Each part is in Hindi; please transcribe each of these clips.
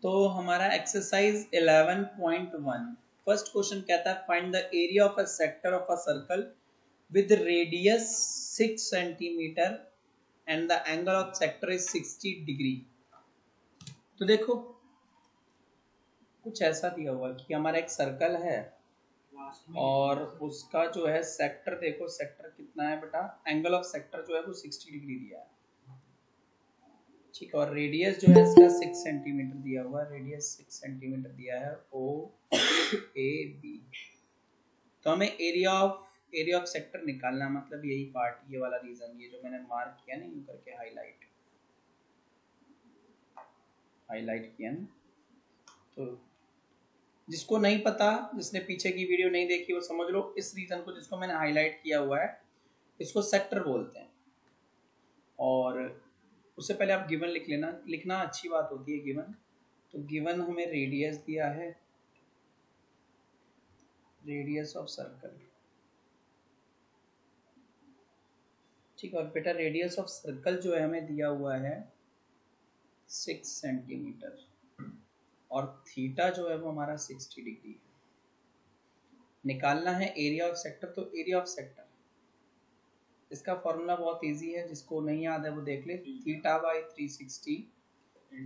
तो हमारा एक्सरसाइज 11.1 फर्स्ट क्वेश्चन कहता है find the area of a sector of a circle with radius 6 centimetre and the angle of sector is 60 degree. तो देखो कुछ ऐसा दिया हुआ कि हमारा एक सर्कल है और उसका जो है सेक्टर, देखो सेक्टर कितना है बेटा, एंगल ऑफ सेक्टर जो है वो 60 डिग्री दिया है, ठीक है। और रेडियस जो है इसका 6 सेंटीमीटर दिया हुआ है, रेडियस 6 सेंटीमीटर दिया है ओ ए बी। तो हमें एरिया ऑफ सेक्टर निकालना, मतलब यही पार्ट, ये वाला रीजन, ये जो मैंने मार्क किया ना यूं करके हाईलाइट किया ना। तो जिसको नहीं पता, जिसने पीछे की वीडियो नहीं देखी वो समझ लो, इस रीजन को जिसको मैंने हाईलाइट किया हुआ है इसको सेक्टर बोलते हैं। और उससे पहले आप गिवन लिख लेना, लिखना अच्छी बात होती है गिवन। तो गिवन हमें रेडियस दिया है, रेडियस ऑफ सर्कल, ठीक है। और बेटा रेडियस ऑफ सर्कल जो है हमें दिया हुआ है 6 सेंटीमीटर और थीटा जो है वो हमारा 60 डिग्री है। निकालना है एरिया ऑफ सेक्टर। तो एरिया ऑफ सेक्टर, इसका फॉर्मूला बहुत इजी है, जिसको नहीं याद है वो देख ले, theta by 360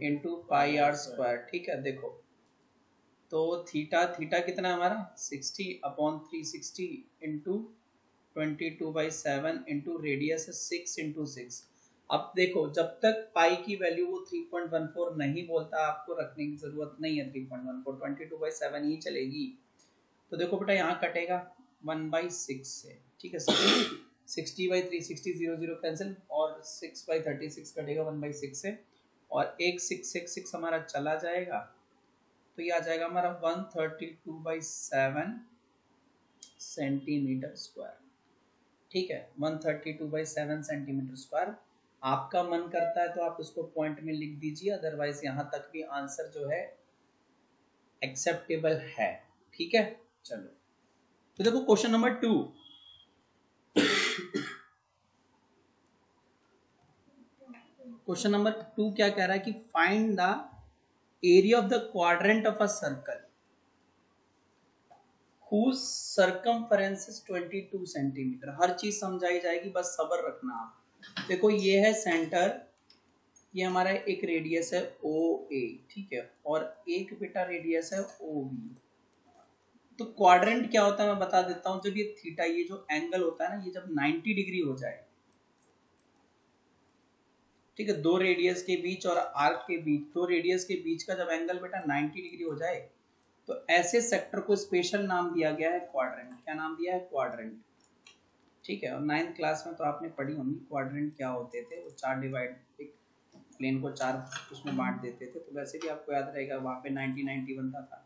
into pi r square, ठीक है। देखो तो थीटा कितना है हमारा 60 अपॉन 360 इंटू 22/7 इंटू रेडियस है 6 इंटू 6। अब देखो जब तक पाई की वैल्यू वो 3.14 नहीं बोलता आपको रखने की जरूरत नहीं है, 3.14 22/7 ही चलेगी। तो देखो बेटा यहाँ कटेगा 1/6 से, ठीक है। 60/360 0 कैंसिल और 6/36 कटेगा 1/6 से, और 6 हमारा चला जाएगा। तो ये आ जाएगा हमारा 132/7 सेंटीमीटर स्क्वायर, ठीक है। 132/7 सेंटीमीटर स्क्वायर। आपका मन करता है तो आप उसको पॉइंट में लिख दीजिए, अदरवाइज यहां तक भी आंसर जो है एक्सेप्टेबल है, ठीक है। चलो तो देखो क्वेश्चन नंबर 2, क्वेश्चन नंबर 2 क्या कह रहा है कि find the area of the quadrant of a circle whose circumference is 22 centimetre. हर चीज समझाई जाएगी, बस सब्र रखना आप। देखो ये है सेंटर, ये हमारा एक रेडियस है ओ ए, ठीक है, और एक बेटा रेडियस है ओ बी। तो क्वाड्रेंट क्या होता है मैं बता देता हूं। जब ये थीटा, ये जो एंगल होता है ना, ये जब 90 डिग्री हो जाए, ठीक है, दो रेडियस के बीच और आर्क के बीच, दो रेडियस के बीच का जब एंगल बेटा 90 डिग्री हो जाए, तो ऐसे सेक्टर को स्पेशल नाम दिया गया है क्वाड्रेंट। क्या नाम दिया है? क्वाड्रेंट, ठीक है। और 9th क्लास में तो आपने पढ़ी होंगी क्वाड्रेंट क्या होते थे। वो 4 डिवाइड, एक प्लेन को 4 उसमें बांट देते थे, तो वैसे भी आपको याद रहेगा वहां पे 90 बनता था,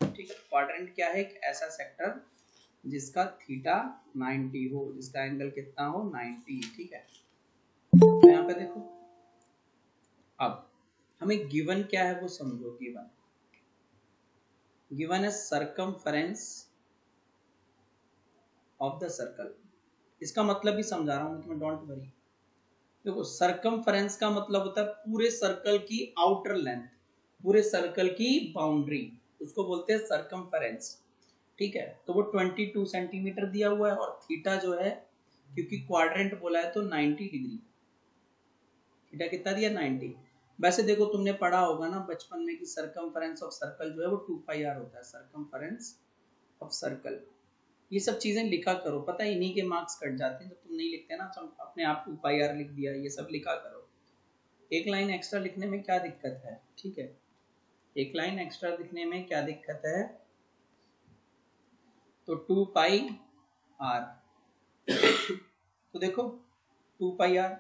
ठीक है। क्वाड्रेंट क्या है? एक ऐसा सेक्टर जिसका थीटा 90 हो, जिसका एंगल कितना हो 90, ठीक है। तो यहाँ पे देखो, अब हमें गिवन क्या है वो समझो। गिवन है सरकमफेरेंस ऑफ द सर्कल। इसका मतलब भी समझा रहा हूं मैं तुम्हें, डोंट वरी। देखो सरकमफेरेंस का मतलब होता है पूरे सर्कल की आउटर लेंथ, पूरे सर्कल की बाउंड्री, उसको बोलते हैं सरकमफेरेंस, ठीक है। तो वो 22 सेंटीमीटर दिया हुआ है, और थीटा जो है, क्योंकि क्वाड्रेंट बोला है तो 90 डिग्री। थीटा कितना दिया? 90। वैसे देखो तुमने पढ़ा होगा ना बचपन में कि सरकमफेरेंस ऑफ सर्कल जो है वो 2πr होता है, सरकमफेरेंस ऑफ सर्कल। ये सब चीजें लिखा करो, पता है इन्हीं के मार्क्स कट जाते हैं जब तुम नहीं लिखते ना। तो अपने आप 2πr लिख दिया, ये सब लिखा करो। एक लाइन एक्स्ट्रा लिखने में क्या दिक्कत है, ठीक है। एक लाइन एक्स्ट्रा लिखने में क्या दिक्कत है? तो 2πr, तो देखो 2πr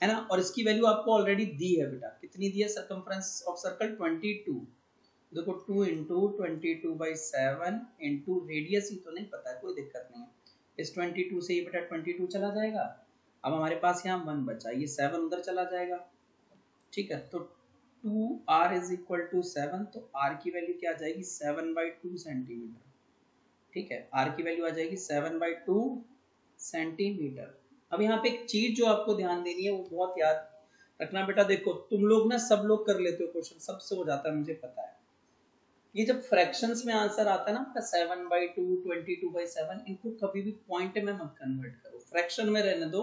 है ना। और इसकी वैल्यू आपको ऑलरेडी दी है बेटा, कितनी दी है? Circumference of circle 22। देखो 2 इंटू 22/7 इंटू रेडियस ही तो नहीं पता है, कोई दिक्कत नहीं है। इस 22 से ये बेटा 22 चला जाएगा। अब हमारे पास यहाँ 1 बचा, ये 7 उधर चला जाएगा, ठीक है। तो 2r इज इक्वल टू 7, तो r की वैल्यू क्या आ जाएगी? 7/2 सेंटीमीटर, ठीक है। r की वैल्यू आ जाएगी 7/2 सेंटीमीटर। अब यहाँ पे एक चीज जो आपको ध्यान देनी है, वो बहुत याद रखना बेटा। देखो तुम लोग ना सब लोग कर लेते हो क्वेश्चन, सबसे हो जाता है मुझे पता है। ये जब फ्रैक्शंस में आंसर आता है ना 7/2 22/7, इनको कभी भी पॉइंट में मत कन्वर्ट करो, फ्रैक्शन में रहने दो।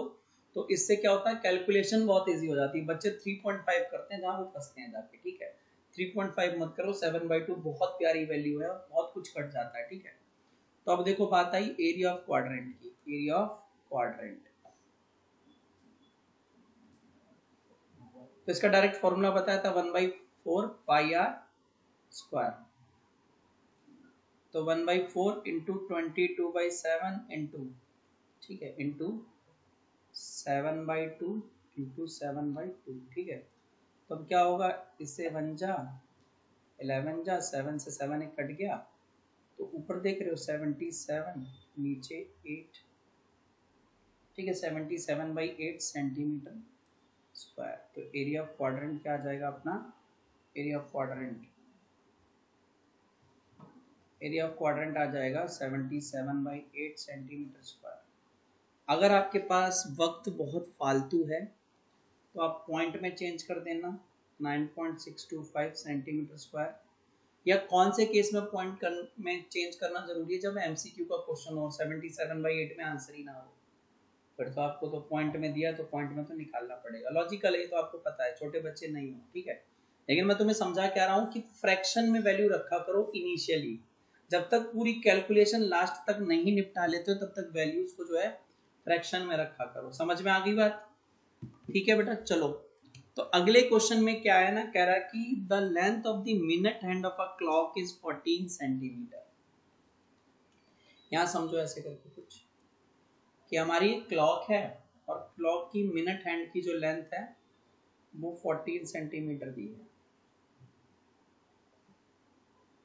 तो इससे क्या होता है, कैलकुलेशन बहुत इजी हो जाती है। बच्चे 3.5 करते हैं जहां वो फंसते हैं जाके, ठीक है। 3.5 मत करो, 7/2 बहुत प्यारी वैल्यू है और बहुत कुछ कट जाता है, ठीक है। तो अब देखो बात आई एरिया ऑफ क्वाड्रेंट की। एरिया ऑफ क्वाड्रेंट, तो इसका डायरेक्ट फॉर्मूला बताया था 1/4 पाई आर स्क्वायर। तो 1/4 इंटू 22/7 इंटू, ठीक है, इंटू 7/2 इंटू 7/2, ठीक है। तो अब क्या होगा, इससे 1 जा 11 जा 7 से 7 एक कट गया, तो ऊपर देख रहे हो 77, नीचे 8, ठीक है। 77/8 सेंटीमीटर स्क्वायर। तो एरिया ऑफ क्वाड्रेंट क्या आ जाएगा अपना, area of quadrant, area of quadrant आ जाएगा 77/8 सेंटीमीटर स्क्वायर। अगर आपके पास वक्त बहुत फालतू है तो आप पॉइंट में चेंज कर देना 9.625 सेंटीमीटर स्क्वायर। या कौन से केस में पॉइंट में चेंज करना जरूरी है, जब एमसीक्यू का क्वेश्चन हो 77/8 में आंसर ही ना हो, फिर तो आपको तो पॉइंट में दिया तो पॉइंट में तो निकालना पड़ेगा। लॉजिकल है तो आपको पता है, छोटे बच्चे नहीं हो, ठीक है। लेकिन मैं तुम्हें समझा क्या रहा हूँ कि फ्रैक्शन में वैल्यू रखा करो इनिशियली, जब तक पूरी कैलकुलेशन लास्ट तक नहीं निपटा लेते हो तब तक वैल्यूज को जो है फ्रैक्शन में रखा करो। समझ में आ गई बात, ठीक है बेटा। चलो तो अगले क्वेश्चन में क्या है ना, कह रहा है कि the length of the minute hand of a clock is 14 centimetre. यहां समझो ऐसे करके कुछ कि हमारी क्लॉक है और क्लॉक की मिनट हैंड की जो लेंथ है वो 14 सेंटीमीटर दी है,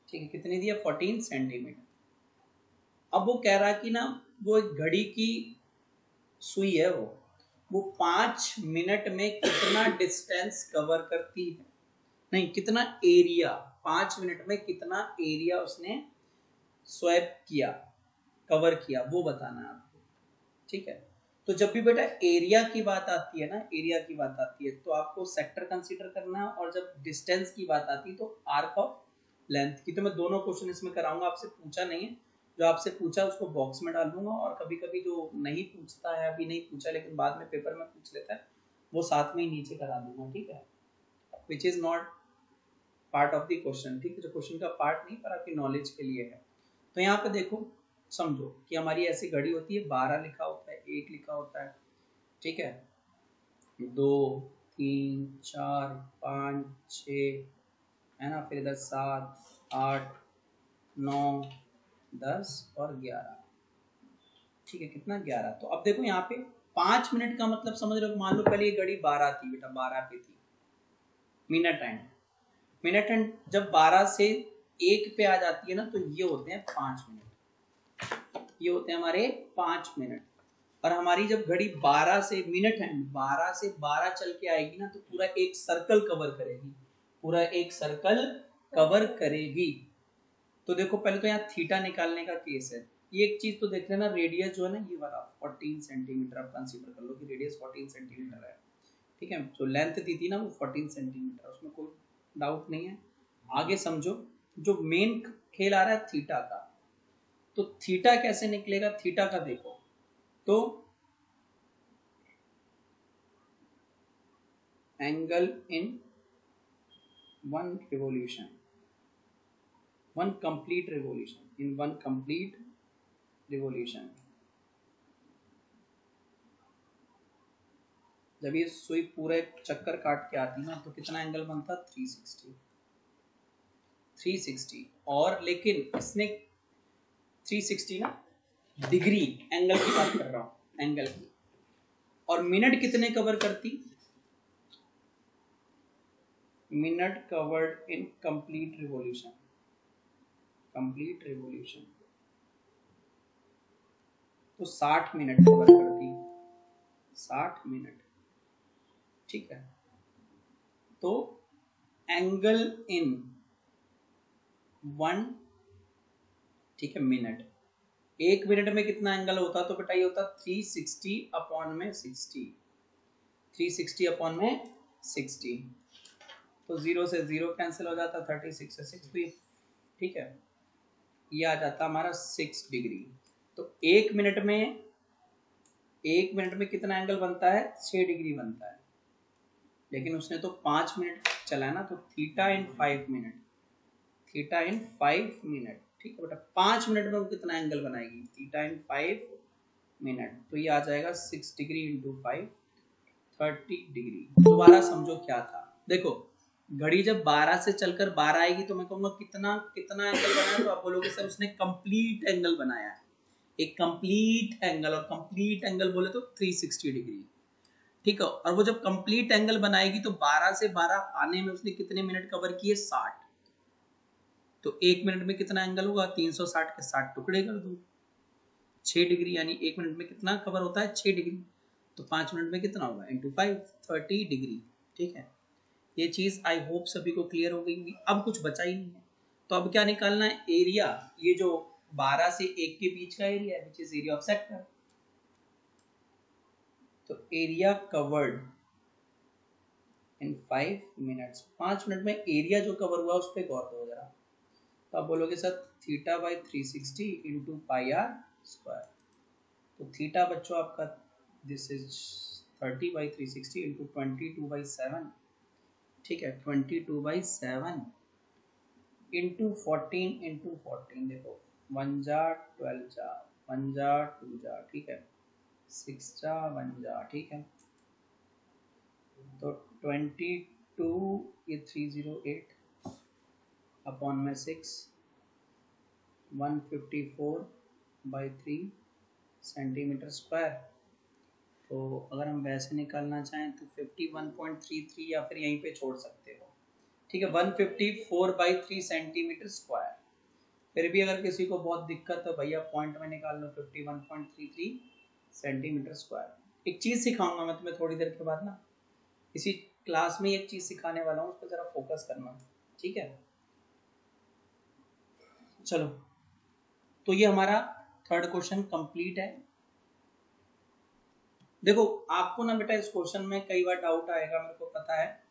ठीक है। कितनी दी है, 14 सेंटीमीटर। अब वो कह रहा है कि ना वो एक घड़ी की सुई है, वो 5 मिनट में कितना डिस्टेंस कवर करती है, नहीं कितना एरिया, 5 मिनट में कितना एरिया उसने स्वैप किया, कवर किया, वो बताना है आपको, ठीक है। तो जब भी बेटा एरिया की बात आती है ना, एरिया की बात आती है तो आपको सेक्टर कंसीडर करना है, और जब डिस्टेंस की बात आती है तो आर्क ऑफ लेंथ की। तो मैं दोनों क्वेश्चन इसमें कराऊंगा, आपसे पूछा नहीं है, जो आपसे पूछा उसको बॉक्स में डाल दूंगा, और कभी कभी जो नहीं पूछता है, अभी नहीं पूछा लेकिन बाद में पेपर में पूछ लेता है, वो साथ में ही नीचे करा दूंगा, ठीक है। Which is not part of the question, ठीक है, जो क्वेश्चन का पार्ट नहीं पर आपकी नॉलेज के लिए है। तो यहाँ पे देखो समझो कि हमारी ऐसी घड़ी होती है, 12 लिखा होता है, 8 लिखा होता है, ठीक है, 2 3 4 5 6 है ना, फिर इधर 7 8 9 10 और 11, ठीक है, कितना 11। तो अब देखो यहाँ पे 5 मिनट का मतलब समझ रहे हो, मान लो पहले ये घड़ी 12 थी बेटा, 12 पे थी मिनट हैंड, मिनट हैंड जब 12 से 1 पे आ जाती है ना तो ये होते हैं 5 मिनट, ये होते हैं हमारे 5 मिनट। और हमारी जब घड़ी 12 से मिनट हैंड 12 से 12 चल के आएगी ना तो पूरा एक सर्कल कवर करेगी, पूरा एक सर्कल कवर करेगी। तो देखो पहले तो यहाँ थीटा निकालने का केस है, ये एक चीज तो देख लेना, रेडियस जो है ना ये वाला 14 सेंटीमीटर आप कंसीडर कर लो कि रेडियस 14 सेंटीमीटर है, ठीक है। जो लेंथ दी थी ना वो 14 सेंटीमीटर, उसमें कोई डाउट नहीं है। आगे समझो, जो मेन खेल आ रहा है थीटा का, तो थीटा कैसे निकलेगा, थीटा का देखो तो angle in 1 revolution, 1 complete revolution, in 1 complete revolution, जब ये सुई पूरा एक चक्कर काट के आती ना तो कितना एंगल बनता, 360, 360। और लेकिन इसने 360 ना डिग्री एंगल की बात कर रहा हूं, एंगल की। और मिनट कितने कवर करती, minute covered in complete revolution, complete revolution तो 60 मिनट कवर करती, 60 मिनट, ठीक है। तो एंगल इन 1, ठीक है, मिनट, 1 मिनट में कितना एंगल होता तो बेटा ये होता 360 अपॉन में 60, 360 अपॉन में 60, तो 0 से 0 कैंसिल हो जाता, 36 से 6 भी, ठीक है, ये आ जाता हमारा 6 डिग्री। तो एक मिनट में कितना एंगल बनता है? 6 डिग्री बनता है, लेकिन उसने तो 5 मिनट चला है ना, तो theta in 5 minute, theta in 5 minute, ठीक है बेटा। 5 मिनट में वो कितना एंगल बनाएगी? थीटा इन 5 मिनट, तो ये आ जाएगा 6 डिग्री इंटू 5, 30 डिग्री। दोबारा समझो क्या था। देखो घड़ी जब 12 से चलकर 12 आएगी तो मैं कहूंगा कितना कितना एंगल बनाया, तो आप बोलोगे सर उसने कंप्लीट एंगल बनाया है, एक कंप्लीट एंगल, और कंप्लीट एंगल बोले तो 360 डिग्री, ठीक है। और वो जब कंप्लीट एंगल बनाएगी तो 12 से 12 आने में उसने कितने मिनट कवर किए? 60। तो एक मिनट में कितना एंगल होगा? 360 के 60 टुकड़े कर दो, 6 डिग्री, यानी एक मिनट में कितना कवर होता है? 6 डिग्री। तो 5 मिनट में कितना होगा? इंटू 5, 30 डिग्री, ठीक है। ये चीज आई होप सभी को क्लियर हो गई होगी। अब कुछ बचा ही नहीं है, तो अब क्या निकालना है? एरिया, ये जो 12 से 1 के बीच का एरिया है, which is area of sector. तो area covered in 5 minutes, 5 minute में एरिया जो कवर हुआ उस पर गौर करो जरा। तो आप बोलोगे sir theta by 360 into pi r square. तो थीटा बच्चों आपका दिस इज 30/360 इंटू 22/7, ठीक है, 22/7 इंटू 14 इंटू 14, देखो 1 जा 12 जा 1 जा 2 जा, ठीक है, 6 जा 1 जा, ठीक है। तो 22, ये 308 अपॉन में 6, 154/3 सेंटीमीटर स्क्वायर। तो अगर हम वैसे निकालना चाहें तो 51.33, या फिर यहीं पे छोड़ सकते हो, ठीक है, 154/3 सेंटीमीटर स्क्वायर। फिर भी अगर किसी को बहुत दिक्कत है भैया पॉइंट में निकाल लो, 51.33 सेंटीमीटर स्क्वायर। एक चीज सिखाऊंगा मैं तुम्हें थोड़ी देर के बाद ना, इसी क्लास में एक चीज सिखाने वाला हूँ, उस पर जरा फोकस करना, ठीक है। चलो, तो ये हमारा थर्ड क्वेश्चन कंप्लीट है। देखो आपको ना बेटा इस क्वेश्चन में कई बार डाउट आएगा, मेरे को पता है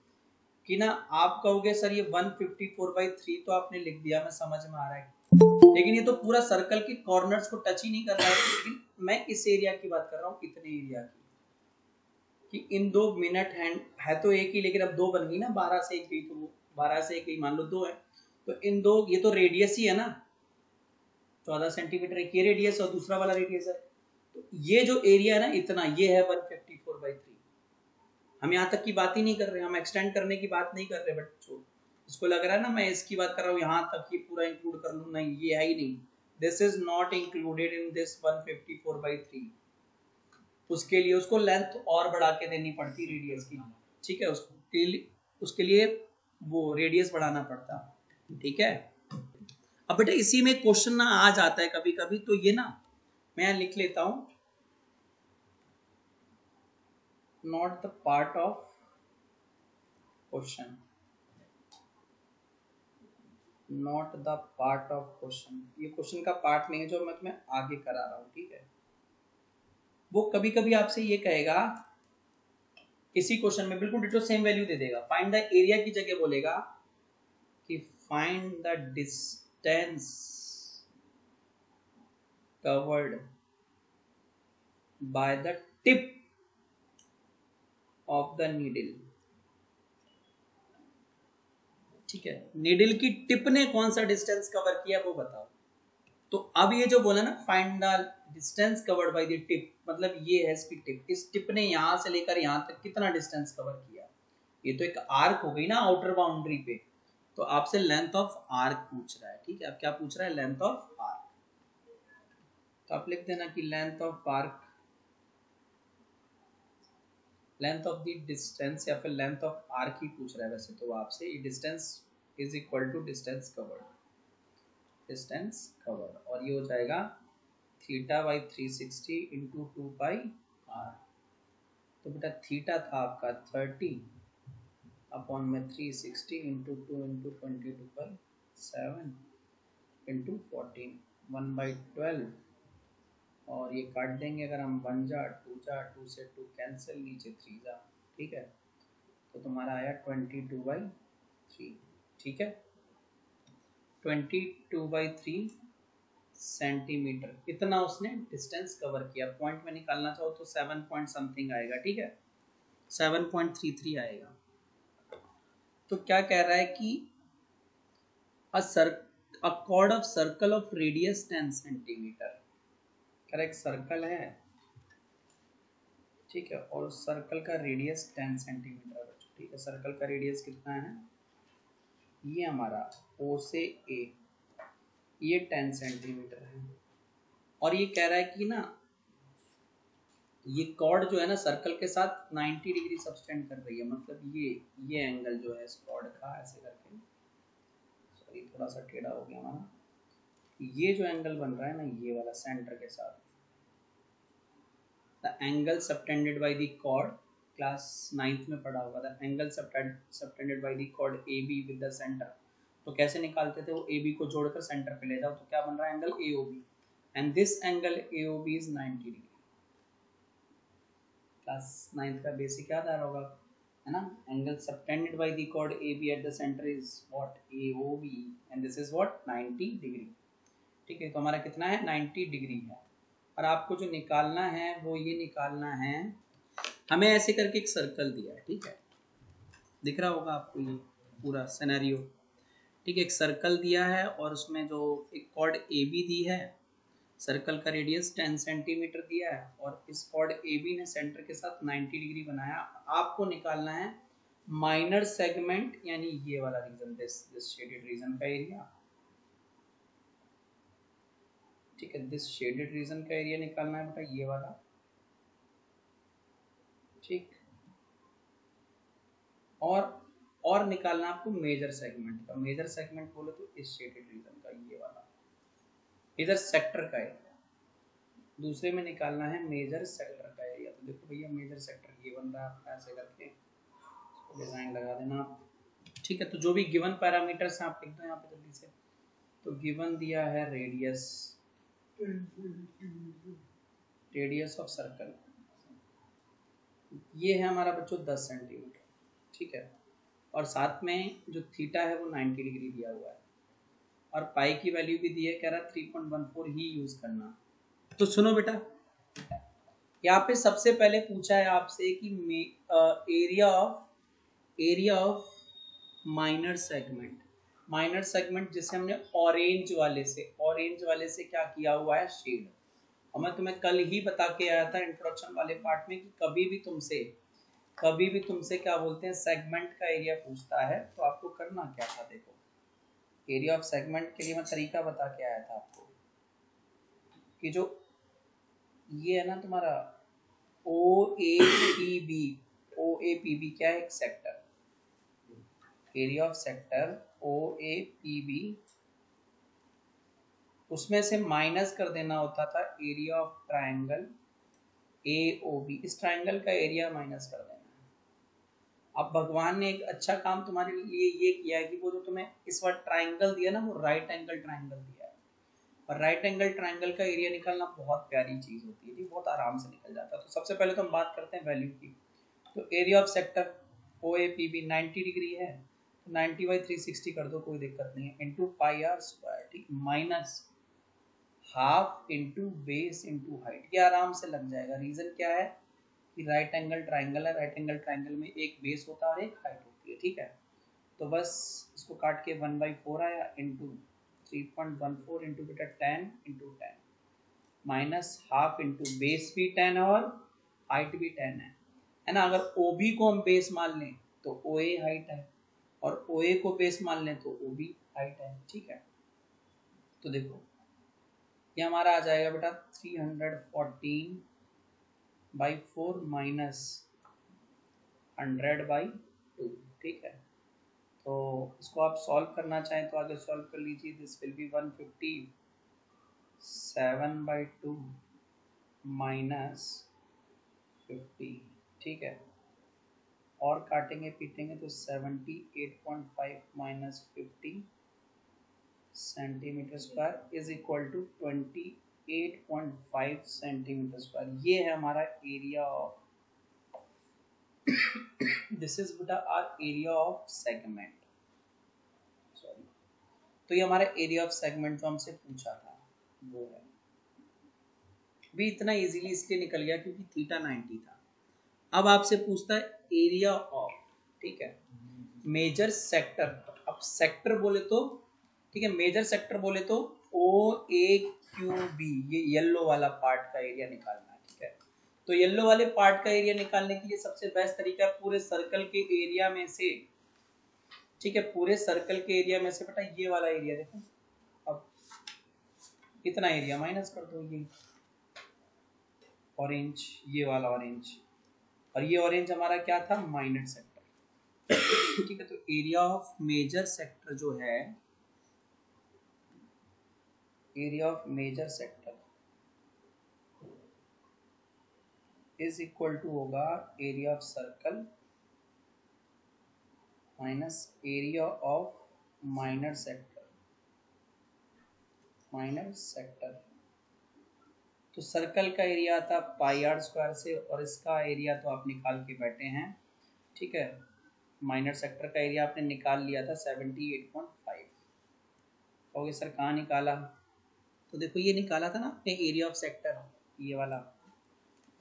कि ना, आप कहोगे सर ये 154/3 तो आपने लिख दिया, मैं समझ में आ रहा है, लेकिन ये तो पूरा सर्कल के कॉर्नर्स को टच ही नहीं कर रहा है। लेकिन मैं इस एरिया की बात कर रहा हूँ, इतने एरिया की, कि इन 2 मिनट हैंड है तो एक ही, लेकिन अब 2 बन गई ना, 12 से 1 गई, तो 12 से 1 गई, मान लो 2 है, तो इन 2, ये तो रेडियस ही है ना, 14 सेंटीमीटर एक ये रेडियस और दूसरा वाला रेडियस है। तो ये जो एरिया है ना इतना, ये है 154/3। हम यहाँ तक की बात ही नहीं कर रहे, हम एक्सटेंड करने की बात नहीं कर रहे, बट इसको लग रहा है ना मैं इसकी बात कर रहा हूँ, यहाँ तक ये पूरा इंक्लूड कर लूँ, नहीं ये है ही नहीं, this is not included in this 154/3। उसके लिए उसको लेंथ और बढ़ा के देनी पड़ती रेडियस की, ठीक है, उसके लिए वो रेडियस बढ़ाना पड़ता, ठीक है। अब बेटा इसी में क्वेश्चन ना आ जाता है कभी कभी, तो ये ना मैं लिख लेता हूं, not the part of question, not the part of question, ये क्वेश्चन का पार्ट नहीं है जो मैं तुम्हें आगे करा रहा हूं, ठीक है। वो कभी कभी आपसे ये कहेगा, इसी क्वेश्चन में बिल्कुल डिटो सेम वैल्यू दे देगा, फाइंड द एरिया की जगह बोलेगा कि find the distance covered by the tip of the needle, ठीक है, नीडल की टिप ने कौन सा डिस्टेंस कवर किया वो बताओ। तो अब ये जो बोला ना find the distance covered by the tip, मतलब ये है इसकी टिप, इस टिप ने यहां से लेकर यहां तक कितना डिस्टेंस कवर किया। ये तो एक आर्क हो गई ना आउटर बाउंड्री पे, तो आपसे लेंथ ऑफ आर्क पूछ रहा है, ठीक है। अब क्या पूछ रहा है? Length of arc. तो आप लिख देना कि length of arc, length of the distance, या फिर लेंथ ऑफ आर्क ही पूछ रहा है वैसे तो आपसे, ये distance is equal to distance covered, distance covered, और ये हो जाएगा theta by 360 into 2 pi r. तो बेटा थीटा था आपका 30 अपॉन में 360 इंटू 2 इंटू 22/7 इंटू 14, 1/12, और ये काट देंगे अगर हम, 1 जा 2 जा, 2 से 2 कैंसिल, नीचे 3 जा, ठीक है। तो तुम्हारा आया 22/3, ठीक है, 22/3 सेंटीमीटर, इतना उसने डिस्टेंस कवर किया। पॉइंट में निकालना चाहो तो 7 पॉइंट समथिंग आएगा, ठीक है, 7.33 आएगा। तो क्या कह रहा है कि a chord of circle of radius 10 centimetre, correct, circle है, ठीक है, और सर्कल का रेडियस 10 सेंटीमीटर है, ठीक है, सर्कल का रेडियस कितना है, ये हमारा O से A, ये 10 सेंटीमीटर है। और ये कह रहा है कि ना ये कॉर्ड जो है ना सर्कल के साथ 90 डिग्री सबटेंड कर रही है, मतलब ये एंगल जो है इस कॉर्ड का, ऐसे करके, सॉरी थोड़ा सा टेढ़ा हो गया हमारा, ये जो एंगल बन रहा है ना ये वाला सेंटर के साथ, the angle subtended by the chord, class 9th में पढ़ा होगा, the angle subtended by the chord AB with the centre. तो कैसे निकालते थे, वो AB को जोड़कर सेंटर पे ले जाओ, तो क्या बन रहा है angle AOB, and this angle AOB is 90 degree. Class 9th का बेसिक याद आ रहा होगा, है ना, angle subtended by the chord AB at the centre is what, AOB, and this is what 90 degree, ठीक है। तो हमारा कितना है 90 डिग्री है। और आपको जो निकालना है वो ये निकालना है, हमें ऐसे करके एक सर्कल दिया है, ठीक है, दिख रहा होगा आपको ये पूरा सिनेरियो, ठीक है, एक सर्कल दिया है और उसमें जो एक कॉर्ड AB दी है, सर्कल का रेडियस 10 सेंटीमीटर दिया है, और इस कॉर्ड AB ने सेंटर के साथ 90 डिग्री बनाया। आपको निकालना है माइनर सेगमेंट, यानी ये वाला रीजन, दिस शेडेड रीजन का एरिया, ठीक है, दिस शेडेड रीजन का एरिया निकालना है बेटा, ये वाला, ठीक, और निकालना आपको मेजर सेगमेंट का, मेजर सेगमेंट बोलो तो इस शेडेड रीजन का, ये वाला, इधर सेक्टर का एरिया, दूसरे में निकालना है मेजर सेक्टर का एरिया। तो देखो भैया मेजर सेक्टर ये बन रहा है आपका, ऐसे करके डिजाइन लगा देना आप, ठीक है। तो जो भी गिवन पैरामीटर्स हैं आप लिख दो यहाँ पे जल्दी से। तो गिवन दिया है रेडियस ऑफ सर्कल, ये है हमारा बच्चों 10 सेंटीमीटर, ठीक है, और साथ में जो थीटा है वो 90 डिग्री दिया हुआ है, और पाई की वैल्यू भी दी है, कह रहा 3.14 ही यूज करना। तो सुनो बेटा, यहाँ पे सबसे पहले पूछा है आपसे कि area of minor segment, minor segment जिसे हमने ऑरेंज वाले से क्या किया हुआ है, शेड। और मैं तुम्हें कल ही बता के आया था इंट्रोडक्शन वाले पार्ट में कि कभी भी तुमसे क्या बोलते हैं, सेगमेंट का एरिया पूछता है तो आपको करना क्या था, देखो एरिया ऑफ सेगमेंट के लिए मैं तरीका बता के आया था आपको कि जो ये है ना तुम्हारा OAPB क्या है, एक sector, area of sector OAPB, उसमें से माइनस कर देना होता था एरिया ऑफ ट्रायंगल AOB, इस ट्रायंगल का एरिया माइनस कर देना है। अब भगवान ने एक अच्छा काम तुम्हारे लिए ये किया है कि वो जो तुम्हें इस बार ट्रायंगल दिया ना, वो राइट एंगल ट्रायंगल दिया है, और राइट एंगल ट्रायंगल का एरिया निकालना बहुत प्यारी चीज होती है, बहुत आराम से निकल जाता है। तो सबसे पहले तो हम बात करते हैं वैल्यू की। तो area of sector OAPB 90 degree है, तो 90/360 कर दो, कोई दिक्कत नहीं है, इंटू पाई आर स्क्वायर, ठीक, minus half into base into height, ये आराम से लग जाएगा। रीजन क्या है कि राइट एंगल ट्रायंगल है, राइट एंगल ट्रायंगल में एक बेस होता है और एक हाइट होती है, ठीक है। तो बस इसको काट के 1/4 आया इंटू 3.14 इंटू बेटा 10 into 10 minus half into base भी 10 और हाइट भी 10 है ना। अगर OB को हम बेस मान लें तो OA हाइट है, और OA को बेस मान लें तो OB हाइट है, ठीक है। तो देखो ये हमारा आ जाएगा बेटा 314/4 माइनस 100/2, ठीक है। तो इसको आप सॉल्व करना चाहें तो आगे सॉल्व कर लीजिए, दिस विल बी 157/2 माइनस 50, ठीक है, और काटेंगे पीटेंगे तो 78.5 minus 50 centimetre square is equal to 28.5 centimetre square. ये है हमारा एरिया ऑफ दिस इज बेटा are area of segment, sorry, तो ये हमारा एरिया ऑफ सेगमेंट जो हमसे पूछा था वो है। भी इतना इजीली इसलिए निकल गया क्योंकि थीटा 90 था। अब आपसे पूछता है एरिया ऑफ, ठीक है, मेजर सेक्टर। अब सेक्टर बोले तो ठीक है, मेजर सेक्टर बोले तो ओ ए क्यू बी, ये येलो वाला पार्ट का एरिया निकालना है, ठीक है। तो येलो वाले पार्ट का एरिया निकालने के लिए सबसे बेस्ट तरीका है पूरे सर्कल के एरिया में से, ठीक है, पूरे सर्कल के एरिया में से बेटा ये वाला एरिया देखो, अब कितना एरिया माइनस कर दो, ये ऑरेंज, ये वाला ऑरेंज, और ये ऑरेंज हमारा क्या था, माइनर सेक्टर, ठीक है। तो एरिया ऑफ मेजर सेक्टर जो है, area of major sector is equal to होगा area of circle minus area of minor sector, minor sector. तो सर्कल का एरिया था पाई आर स्क्वायर से, और इसका एरिया तो आप निकाल के बैठे हैं, ठीक है। माइनर सेक्टर का एरिया आपने निकाल लिया था 78.5। कहोगे सर कहाँ निकाला, तो देखो ये निकाला था ना आपने एरिया ऑफ सेक्टर, ये वाला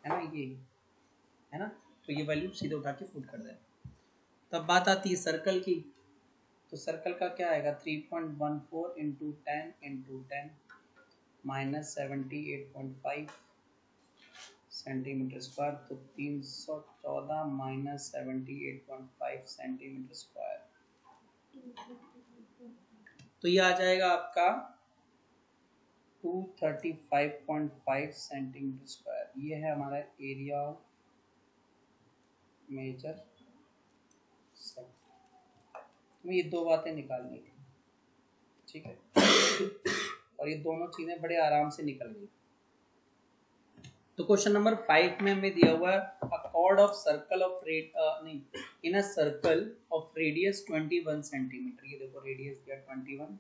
है ना, ये है ना, तो ये वैल्यू सीधे उठा के फुट कर देना। तब बात आती है सर्कल की, तो सर्कल का क्या आएगा 3.14 इंटू 10 माइनस 78.5 सेंटीमीटर स्क्वायर, तो 314 माइनस 78.5 सेंटीमीटर स्क्वायर, तो ये आ जाएगा आपका 235.5 सेंटीमीटर स्क्वायर। ये है हमारा एरिया ऑफ मेजर सेक्टर। हमें ये दो बातें निकालनी थी, ठीक है, और ये दोनों चीजें बड़े आराम से निकल गई। तो क्वेश्चन नंबर 5 में हमें दिया हुआ है a chord of circle of नहीं, in a circle of radius 21 centimetre, ये देखो रेडियस दिया 21,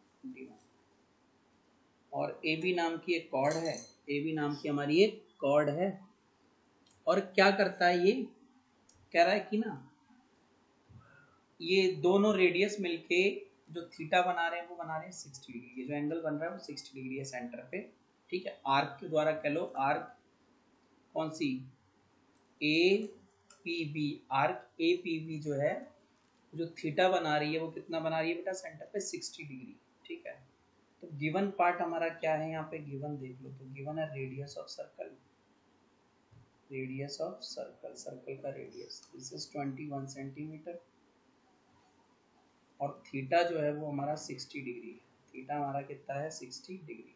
और ए बी नाम की एक कॉर्ड है, ए बी नाम की हमारी एक कॉर्ड है, और क्या करता है ये, कह रहा है कि ना ये दोनों रेडियस मिलके जो थीटा बना रहे हैं वो बना रहे हैं 60 डिग्री, ये जो एंगल बन रहा है वो 60 डिग्री है सेंटर पे, ठीक है। आर्क के द्वारा कह लो, आर्क कौन सी, A P B, arc A P B जो है, जो थीटा बना रही है वो कितना बना रही है बेटा, सेंटर पे 60 डिग्री, ठीक है। तो गिवन पार्ट हमारा क्या है, यहाँ पे गिवन देख लो, तो गिवन है radius of circle, radius of circle, circle का रेडियस दिस इज 21 सेंटीमीटर, और थीटा जो है वो हमारा 60 डिग्री है, थीटा हमारा कितना है 60 डिग्री।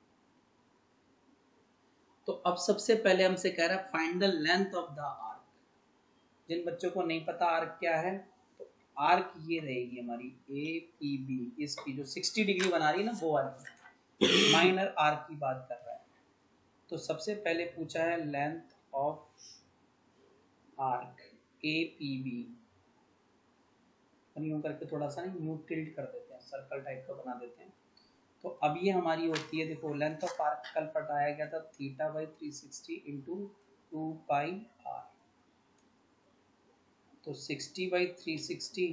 तो अब सबसे पहले हमसे कह रहा है find the length of the arc. जिन बच्चों को नहीं पता आर्क क्या है, तो आर्क ये रहेगी हमारी ए पी बी, इसकी जो 60 डिग्री बना रही है ना वो वाली, माइनर आर्क की बात कर रहा है। तो सबसे पहले पूछा है length of arc A P B, यूं करके थोड़ा सा न्यू टिल्ट कर देते हैं, सर्कल टाइप का बना देते हैं। तो अब ये हमारी होती है, देखो लेंथ ऑफ आर्क कल पढ़ाया गया था theta by 360 into 2 pi r, तो 60 बाई 360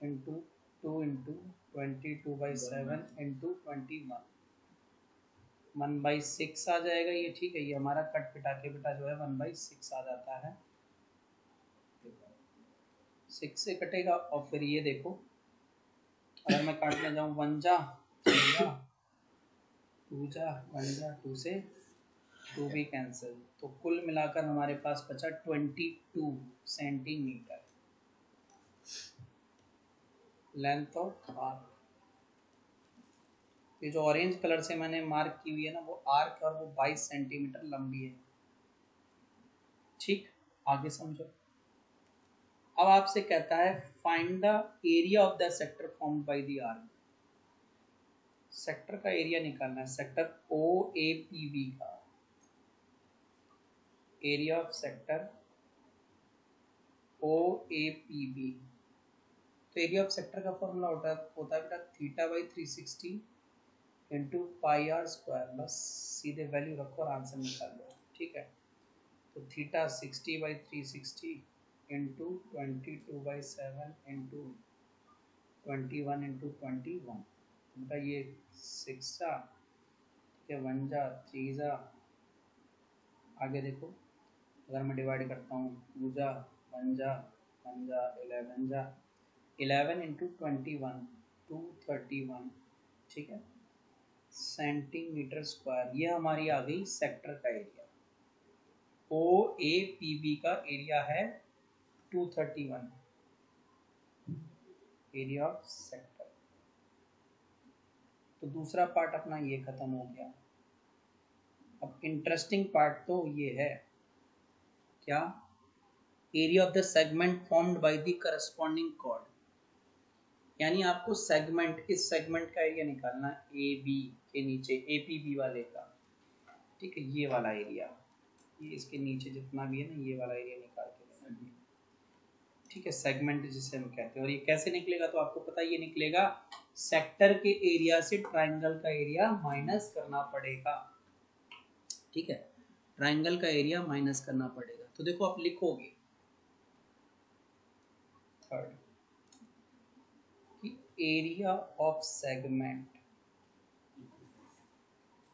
इंटू 2 इंटू 22/7 इंटू 21, 1/6 आ जाएगा ये, ठीक है। ये हमारा कट पिटा के बेटा जो है 1/6 आ जाता है, 6 से कटेगा, और फिर ये देखो अगर मैं काटने जाऊँ 1 जा 2 जा 1 जा 2 से 2 भी कैंसिल, तो कुल मिलाकर हमारे पास बचा 22 सेंटीमीटर लेंथ ऑफ आर्क। ये जो ऑरेंज कलर से मैंने मार्क की हुई है ना वो आर्क, और वो 22 सेंटीमीटर लंबी है, ठीक। आगे समझो। अब आपसे कहता है find the area of the sector formed by the arc. Sector का एरिया निकालना है, sector O A P B का area of sector O A P B. तो एरिया ऑफ सेक्टर का फॉर्मूला होता है बेटा theta by 360 into pi r square, बस सीधे वैल्यू रखो और आंसर निकाल लो, ठीक है। तो थीटा 60 बाई 360 इंटू 22/7 इंटू 21/21 बेटा ये 6 जा, ठीक है, 1 जा, 3 जा, आगे देखो अगर मैं डिवाइड करता हूँ 2 जा, 1 जा, 1 जा, 11 जा, 11 इंटू 21 231, ठीक है, सेंटीमीटर स्क्वायर। ये हमारी आ गई सेक्टर का एरिया। ओ ए पी बी का एरिया है 231, एरिया ऑफ सेक्टर। तो दूसरा पार्ट अपना ये खत्म हो गया। अब इंटरेस्टिंग पार्ट तो ये है, क्या? Area of the segment formed by the corresponding chord. यानी आपको सेगमेंट, इस सेगमेंट का एरिया निकालना ए बी के नीचे, ए पी बी वाले का, ठीक है, ये वाला एरिया, ये इसके नीचे जितना भी है ना, ये वाला एरिया निकाल के लेना, ठीक है, सेगमेंट जिसे हम कहते हैं। और ये कैसे निकलेगा? तो आपको पता है ये निकलेगा सेक्टर के एरिया से ट्राइंगल का एरिया माइनस करना पड़ेगा, ठीक है, ट्राइंगल का एरिया माइनस करना पड़ेगा। तो देखो आप लिखोगे थर्ड कि area of segment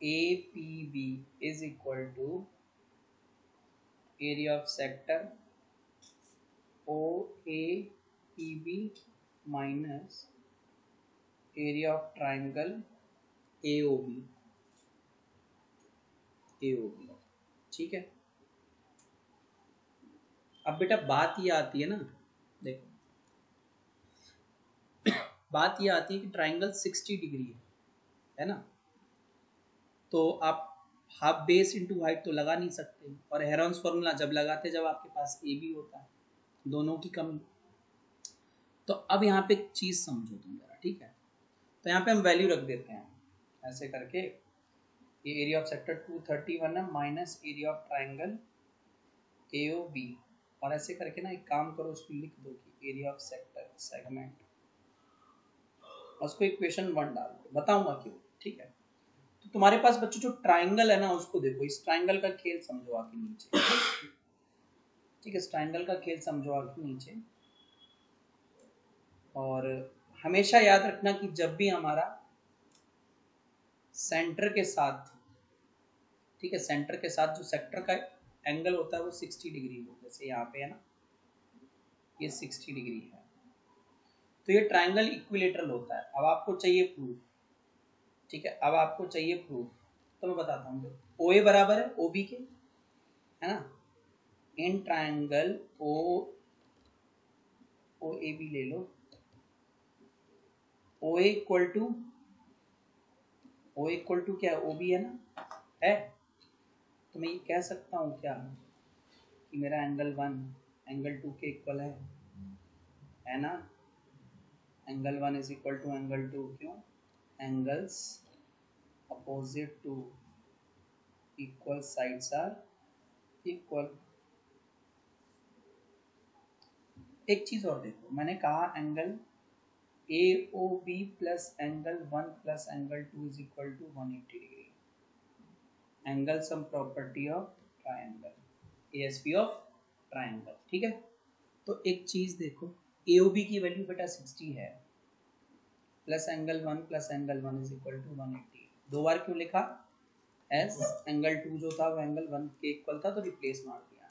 APB is equal to area of sector OAPB minus area of triangle AOB, ठीक है। अब बेटा बात ये आती है ना, देखो बात ये आती है कि ट्राइंगल 60 डिग्री है ना, तो आप हाफ बेस इनटू हाइट तो लगा नहीं सकते, और हेरॉन्स फॉर्मूला जब लगाते जब आपके पास ए बी होता है, दोनों की कमी। तो अब यहाँ पे एक चीज समझो तुम जरा, ठीक है, तो यहाँ पे हम वैल्यू रख देते हैं ऐसे करके, ये एरिया ऑफ सेक्टर 231 है minus area of triangle AOB, और ऐसे करके ना एक काम करो, उसको लिख दो कि एरिया ऑफ सेक्टर सेगमेंट, उसको इक्वेशन 1 डाल दो, बताऊंगा क्यों, ठीक है। तो तुम्हारे पास बच्चों जो ट्राइंगल है ना, उसको देखो, इस ट्राइंगल का खेल समझो आके नीचे, ठीक है, इस ट्राइंगल का खेल समझो आके नीचे। और हमेशा याद रखना कि जब भी हमारा सेंटर के साथ, ठीक है, सेंटर के साथ जो सेक्टर का एंगल होता है वो 60 डिग्री हो, जैसे यहाँ पे है ना, ये 60 डिग्री है, तो ये ट्राइंगल इक्विलेटरल होता है। अब आपको चाहिए प्रूफ, ठीक है, अब आपको चाहिए प्रूफ, तो मैं बताता हूँ। ओ ए बराबर है ओ बी के, है ना, in triangle O A B ले लो, ओ ए इक्वल टू क्या है, ओ बी है ना, है, तो मैं ये कह सकता हूँ क्या कि मेरा एंगल 1 एंगल 2 के इक्वल है ना, angle 1 is equal to angle 2, क्यों? Angles opposite to equal sides are equal. एक चीज और देखो, मैंने कहा angle AOB plus angle 1 plus angle 2 is equal to 180 degree, angle sum property of triangle, ASP of triangle, ठीक है। तो एक चीज देखो, AOB की वैल्यू बेटा 60 है, plus angle 1 plus angle 1 is equal to 180, दो बार क्यों लिखा? एस एंगल 2 जो था वो एंगल 1 के इक्वल था, तो रिप्लेस मार दिया।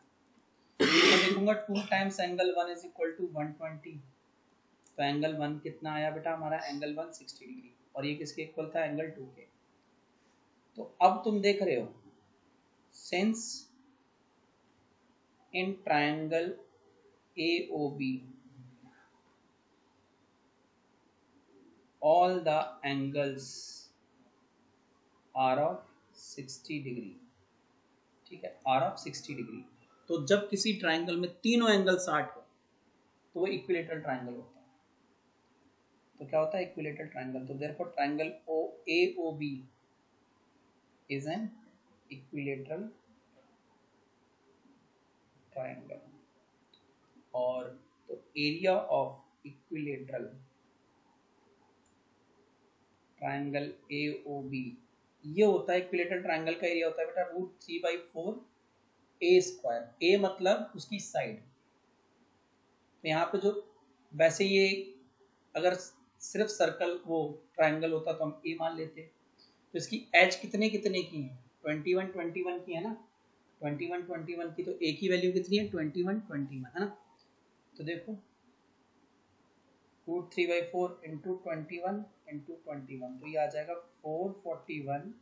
तो देखूंगा 2 times angle 1 is equal to 120, तो एंगल 1 कितना आया बेटा हमारा, एंगल 1 60 डिग्री, और ये किसके इक्वल था, एंगल 2 के। तो अब तुम देख रहे हो, since in triangle AOB all the angles are of 60 degree, ठीक है, आर ऑफ 60 डिग्री। तो जब किसी ट्राइंगल में तीनों एंगल 60 हो तो वो इक्विलेटरल ट्राइंगल होता है। तो क्या होता है, इक्विलेटरल ट्राइंगल। तो therefore triangle AOB is an equilateral triangle. और तो area of equilateral triangle AOB ये होता है, इक्विलेटरल ट्राइंगल का एरिया होता है बेटा √3/4 A स्क्वायर। A मतलब उसकी साइड, तो यहाँ पे जो वैसे ये अगर सिर्फ सर्कल वो ट्रायंगल होता तो हम ए मान लेते। तो इसकी एज कितने कितने की है, 21 की है ना, 21 की, तो ए की वैल्यू कितनी है 21 है ना। तो देखो रूट 3/4 इंटू 21 तो ये आ जाएगा 441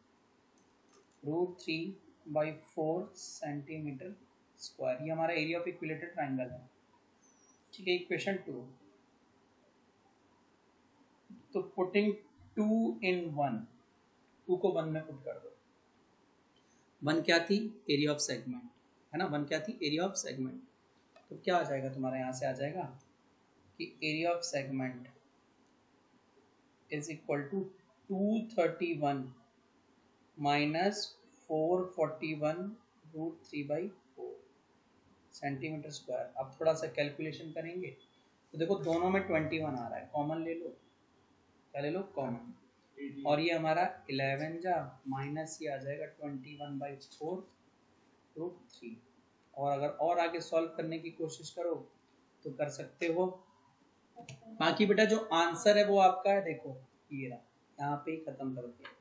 √3/4 सेंटीमीटर स्क्वायर। ये हमारा एरिया ऑफ इक्विलेटरल ट्रायंगल है, ठीक है। इक्वेशन 2, तो पुटिंग 2 in 1, 2 को 1 में पुट कर दो। 1 क्या थी, एरिया ऑफ सेगमेंट है ना, 1 क्या थी, एरिया ऑफ सेगमेंट। तो क्या आ जाएगा तुम्हारा, यहाँ से आ जाएगा कि area of segment is equal to 231 minus 441 √3/4 centimetre square. अब थोड़ा सा कैलकुलेशन करेंगे तो देखो दोनों में 21 आ रहा है, कॉमन ले लो, क्या ले लो, कॉमन। और ये हमारा 11 जा माइनस ये आ जाएगा 21/4 √3। और अगर और आगे सॉल्व करने की कोशिश करो तो कर सकते हो। बाकी बेटा जो आंसर है वो आपका है, देखो ये रहा, यहाँ पे ही खत्म करते हैं।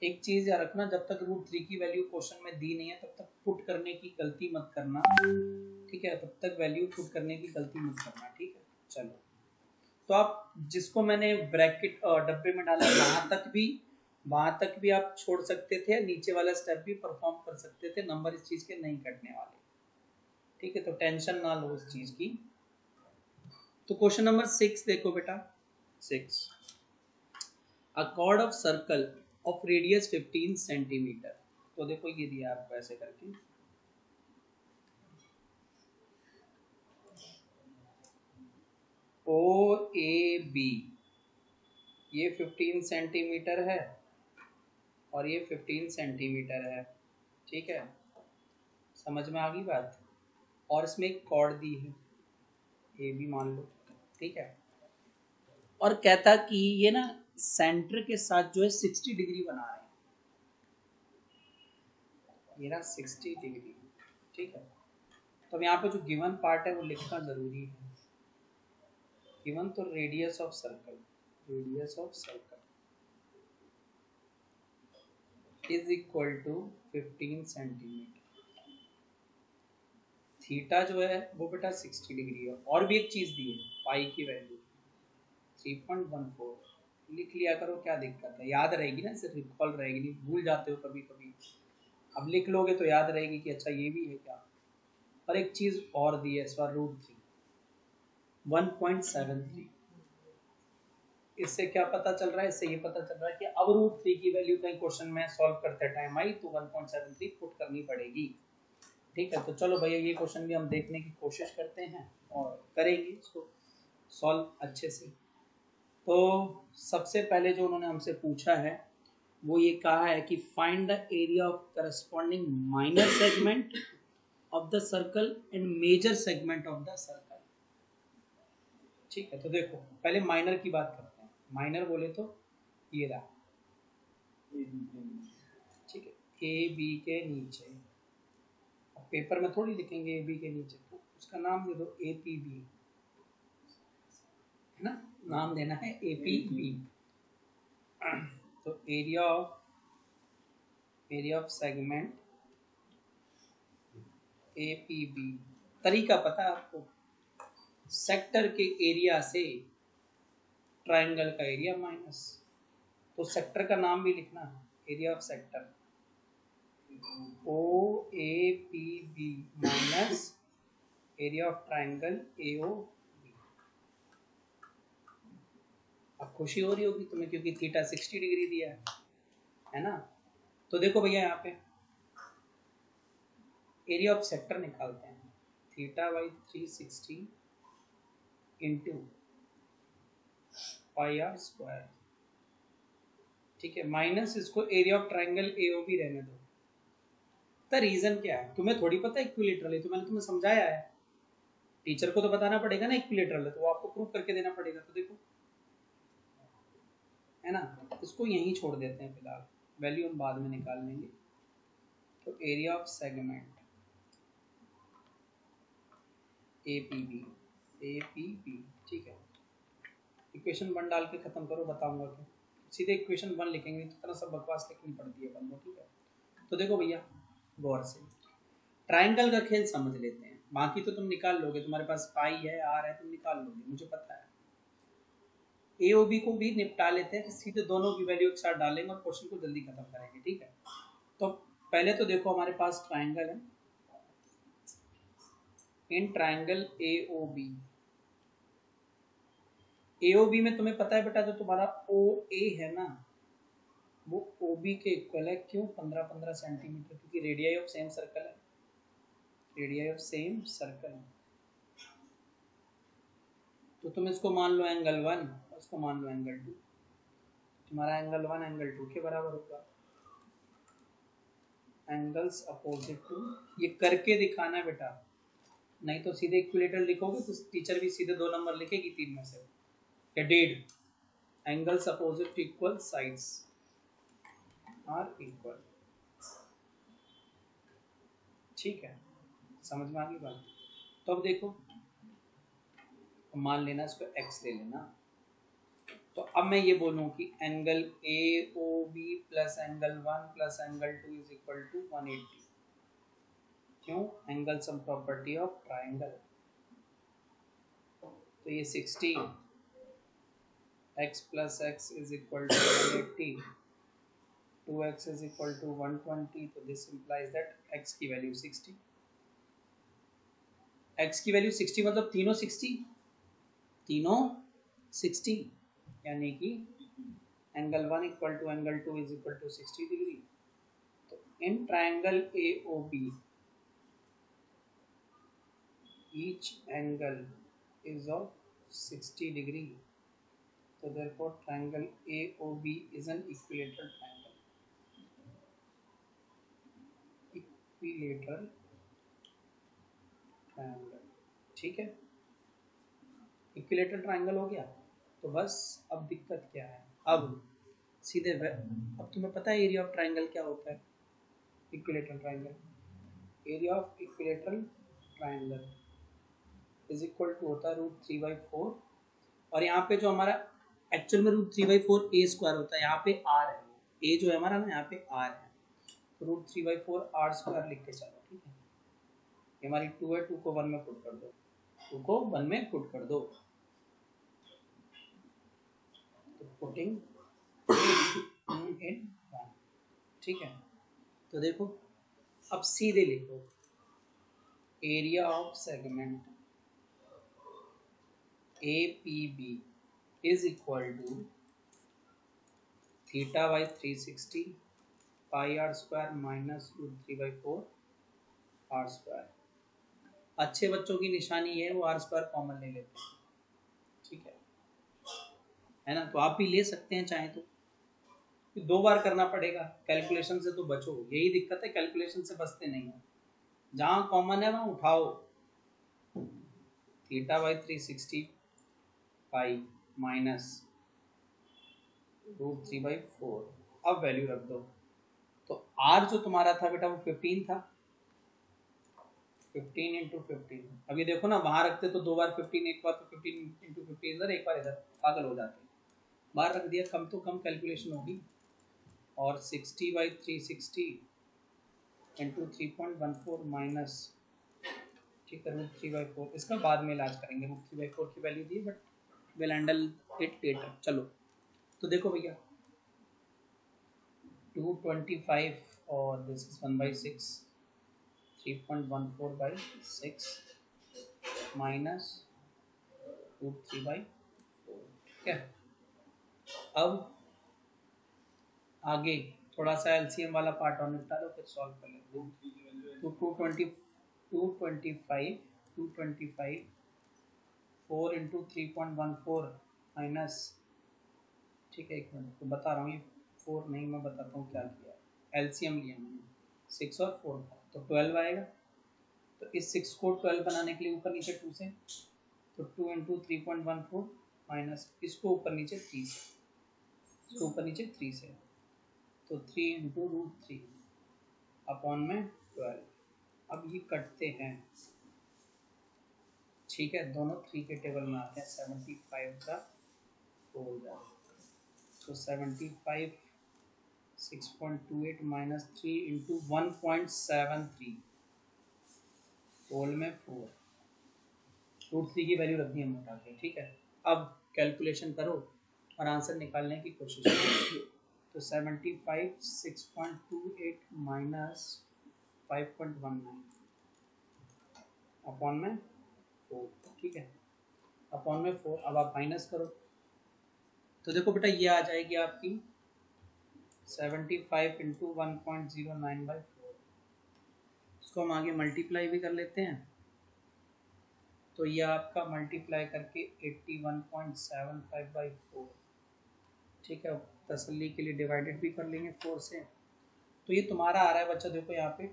एक चीज याद रखना, जब तक √3 की वैल्यू क्वेश्चन में दी नहीं है तब तक पुट करने की गलती मत करना, ठीक है, तब तक वैल्यू पुट करने की गलती मत करना, ठीक है। चलो, तो आप जिसको मैंने ब्रैकेट डब्बे में डाला वहां तक भी आप छोड़ सकते थे, नीचे वाला स्टेप भी परफॉर्म कर सकते थे, नंबर इस चीज के नहीं कटने वाले, ठीक है। तो टेंशन ना लो उस चीज की। तो क्वेश्चन नंबर 6 देखो बेटा, 6, अ chord of circle of radius 15 centimetre. तो देखो ये दिया आपको ऐसे करके, ओ ए बी, ये 15 सेंटीमीटर है और ये 15 सेंटीमीटर है, ठीक है, समझ में आ गई बात। और इसमें एक कॉर्ड दी है ए बी मान लो, ठीक है। और कहता कि ये ना सेंटर के साथ जो है 60 डिग्री बना रहे हैं, ये ना 60 डिग्री, ठीक है। तो अब यहाँ पे जो गिवन पार्ट है वो लिखना जरूरी है। गिवन तो radius of circle is equal to 15 centimetre, theta जो है वो बेटा 60 डिग्री है। और भी एक चीज दी है, पाई की वैल्यू 3.14, लिख लिया करो, क्या दिक्कत है, याद रहेगी ना, सिर्फ रिकॉल रहेगी, नहीं भूल जाते हो कभी कभी, अब लिख लोगे तो याद रहेगी कि अच्छा ये भी है क्या। और एक चीज और दी है इस बार, √3 1.73। इससे क्या पता चल रहा है, इससे ये पता चल रहा है कि अब √3 की वैल्यू कहीं क्वेश्चन में सॉल्व करते टाइम आई तो 1.73 पुट करनी पड़ेगी, ठीक है। तो चलो भैया ये क्वेश्चन भी हम देखने की कोशिश करते हैं और करेंगे इसको सॉल्व अच्छे से। तो सबसे पहले जो उन्होंने हमसे पूछा है वो ये कहा है कि find the area of corresponding minor segment of the circle and major segment of the circle, ठीक है। तो देखो पहले माइनर की बात करते हैं। माइनर बोले तो ये रहा, ठीक है, ए बी के नीचे, पेपर में थोड़ी लिखेंगे ए बी के नीचे, तो उसका नाम दे दो ए पी बी, है ना, नाम देना है ए पी बी। तो area of segment A P B, तरीका पता है आपको, सेक्टर के एरिया से ट्रायंगल का एरिया माइनस, तो सेक्टर का नाम भी लिखना है, area of sector O A P B minus area of triangle A O B. अब खुशी हो रही होगी तुम्हें क्योंकि थीटा 60 डिग्री दिया है ना। तो देखो भैया यहाँ पे एरिया ऑफ सेक्टर निकालते हैं, theta by 360 into pi r square, ठीक है, माइनस इसको एरिया ऑफ ट्रायंगल एओबी रहने दो। तो रीजन क्या है, तुम्हें थोड़ी पता है इक्विलेटरल है, तो मैंने तुम्हें समझाया है, टीचर को तो बताना पड़ेगा ना इक्विलेटरल है, तो वो आपको प्रूव करके देना पड़ेगा। तो देखो है ना, इसको यहीं छोड़ देते हैं फिलहाल, वैल्यू हम बाद में निकाल लेंगे। तो एरिया ऑफ सेगमेंट APB ठीक है। इक्वेशन 1 डाल के खत्म करो, बताऊंगा क्यों। सीधे इक्वेशन 1 लिखेंगे तो इतना सब बकवास लिखनी पड़ती है बंदो, ठीक है। तो देखो भैया गौर से ट्राइंगल का खेल समझ लेते हैं, बाकी तो तुम निकाल लोगे, तुम्हारे पास पाई है आर है, तुम निकाल लोगे, मुझे पता है। AOB को भी निपटा लेते हैं, तो सीधे दोनों की वैल्यू एक साथ डालेंगे और क्वेश्चन को जल्दी खत्म करेंगे, ठीक है। तो पहले तो देखो हमारे पास ट्राइंगल है, इन ट्राइंगल AOB में तुम्हें पता है बेटा जो तुम्हारा OA है ना वो OB के इक्वल है, क्यों 15-15 सेंटीमीटर, क्योंकि रेडियाई ऑफ सेम सर्कल है, रेडियाई ऑफ सेम सर्कल है। तो तुम इसको मान लो एंगल 1, इसको मान लो एंगल 2, तुम्हारा एंगल 1 एंगल 2 के बराबर होगा। एंगल्स अपोजिट टू, ये करके दिखाना बेटा, नहीं तो सीधे इक्विलेटरल लिखोगे तो टीचर भी सीधे 2 नंबर लिखेगी 3 में से, या 1.5। Angles opposite to equal sides are equal, ठीक है, समझ में आ गई बात। तो अब देखो मान लेना इसको x ले लेना, तो अब मैं ये बोलूं कि angle AOB plus angle 1 plus angle 2 is equal to 180, क्यों, angle sum property of triangle. तो ये 60 x plus x is equal to 180, 2x is equal to 120, तो दिस इंप्लाइज दैट x की वैल्यू 60, x की वैल्यू 60 मतलब तीनों 60, यानी कि angle 1 equal to angle 2 is equal to 60 degree. तो in triangle AOB each angle is of 60 degree, so therefore triangle AOB is an equilateral triangle, equilateral triangle, ठीक है। इक्विलेटरल ट्राइंगल हो गया, तो बस अब दिक्कत क्या है, अब सीधे अब तुम्हें पता है एरिया ऑफ ट्राइंगल क्या होता है, equilateral triangle, area of equilateral triangle is equal to होता है √3/4, और यहाँ पे जो हमारा एक्चुअल में √3/4 a स्क्वायर होता है, यहाँ पे r है, a जो है हमारा ना यहाँ पे r है, तो √3/4 r स्क्वायर लिख के चलो, ठीक है। ये हमारी 2 है, 2 को 1 में पुट कर दो, 2 को 1 में पुट कर दो, तो पुटिंग इन 1, ठीक है। तो देखो अब सीधे लिखो area of segment APB is equal to theta by 360 pi r square minus √3/4 r square। अच्छे बच्चों की निशानी है वो r स्क्वायर कॉमन ले लेते हैं, ठीक है ना। तो आप भी ले सकते हैं चाहे तो, 2 बार करना पड़ेगा, कैलकुलेशन से तो बचो, यही दिक्कत है, कैलकुलेशन से बचते नहीं हो, जहां कॉमन है वहां उठाओ, थीटा बाई 360 पाई माइनस √3/4, अब वैल्यू रख दो, तो r जो तुम्हारा था बेटा वो 15 था, 15 इंटू 15, अभी देखो ना वहां रखते तो 2 बार 15, एक बार तो 15 इंटू 15 इधर, एक बार इधर, पागल हो जाते, बाहर रख दिया, कम तो कम कैलकुलेशन होगी, और 60/360 इंटू 3.14 माइनस, ठीक है, √3/4, इसका बाद में इलाज करेंगे, √3/4 की value the but will handle it later. चलो तो देखो भैया 225 और दिस इज 1/6, 3.14/6 माइनस √3/4, ठीक है। अब आगे थोड़ा सा एलसीएम वाला पार्ट और निपटा लो, फिर सॉल्व कर लेते। तो 225 4 इंटू 3.14 माइनस, ठीक है, एक मिनट तो बता रहा हूँ, ये 4 नहीं, मैं बताता हूँ क्या किया, एलसीएम लिया मैंने, 6 और 4 का, तो 12 आएगा, तो इस 6 को 12 बनाने के लिए ऊपर नीचे 2 से, तो 2 इंटू 3.14 माइनस इसको ऊपर नीचे 3 से, इसको ऊपर नीचे 3 से, तो 3 इंटू √3 अपॉन में 12। अब ये कटते हैं, ठीक है, दोनों 3 के टेबल में आते हैं। 75 का होल वैल्यू, तो 75 6.28 माइनस 3 इंटू 1.73 होल में 4, रूट 3 की वैल्यू रखनी है मोटा के। ठीक है, अब कैलकुलेशन करो और आंसर निकालने की कोशिश करो। तो 75 6.28 माइनस 5.19 अपॉन में 4, ठीक है, अपॉन में 4। अब आप माइनस करो तो देखो बेटा ये आ जाएगी आपकी 75 इंटू 1.09/4। इसको हम आगे मल्टीप्लाई भी कर लेते हैं, तो ये आपका मल्टीप्लाई करके 81.75/4, ठीक है, तसल्ली के लिए डिवाइडेड भी कर लेंगे 4 से। तो ये तुम्हारा आ रहा है बच्चा, देखो यहाँ पे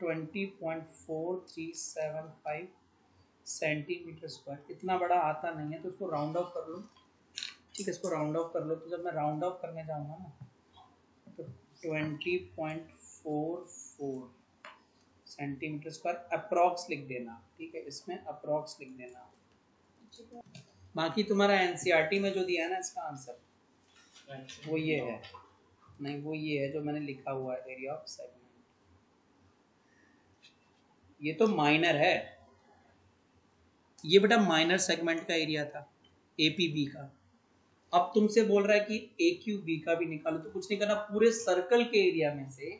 20.4375 सेंटीमीटर स्क्वायर। इतना बड़ा आता नहीं है तो इसको राउंड ऑफ कर लो। ठीक है, इसको राउंड ऑफ कर लो। तो जब मैं राउंड ऑफ करने जाऊँगा ना तो 20.44 सेंटीमीटर स्क्वायर अप्रॉक्स लिख देना। ठीक है, इसमें अप्रॉक्स लिख देना। बाकी तुम्हारा एनसीईआरटी में जो दिया है ना इसका आंसर वो ये है, नहीं वो ये है जो मैंने लिखा हुआ है, एरिया ऑफ सेगमेंट। ये तो माइनर है, ये बेटा माइनर सेगमेंट का एरिया था एपीबी का। अब तुमसे बोल रहा है कि एक्यूबी का भी निकालो, तो कुछ नहीं करना, पूरे सर्कल के एरिया में से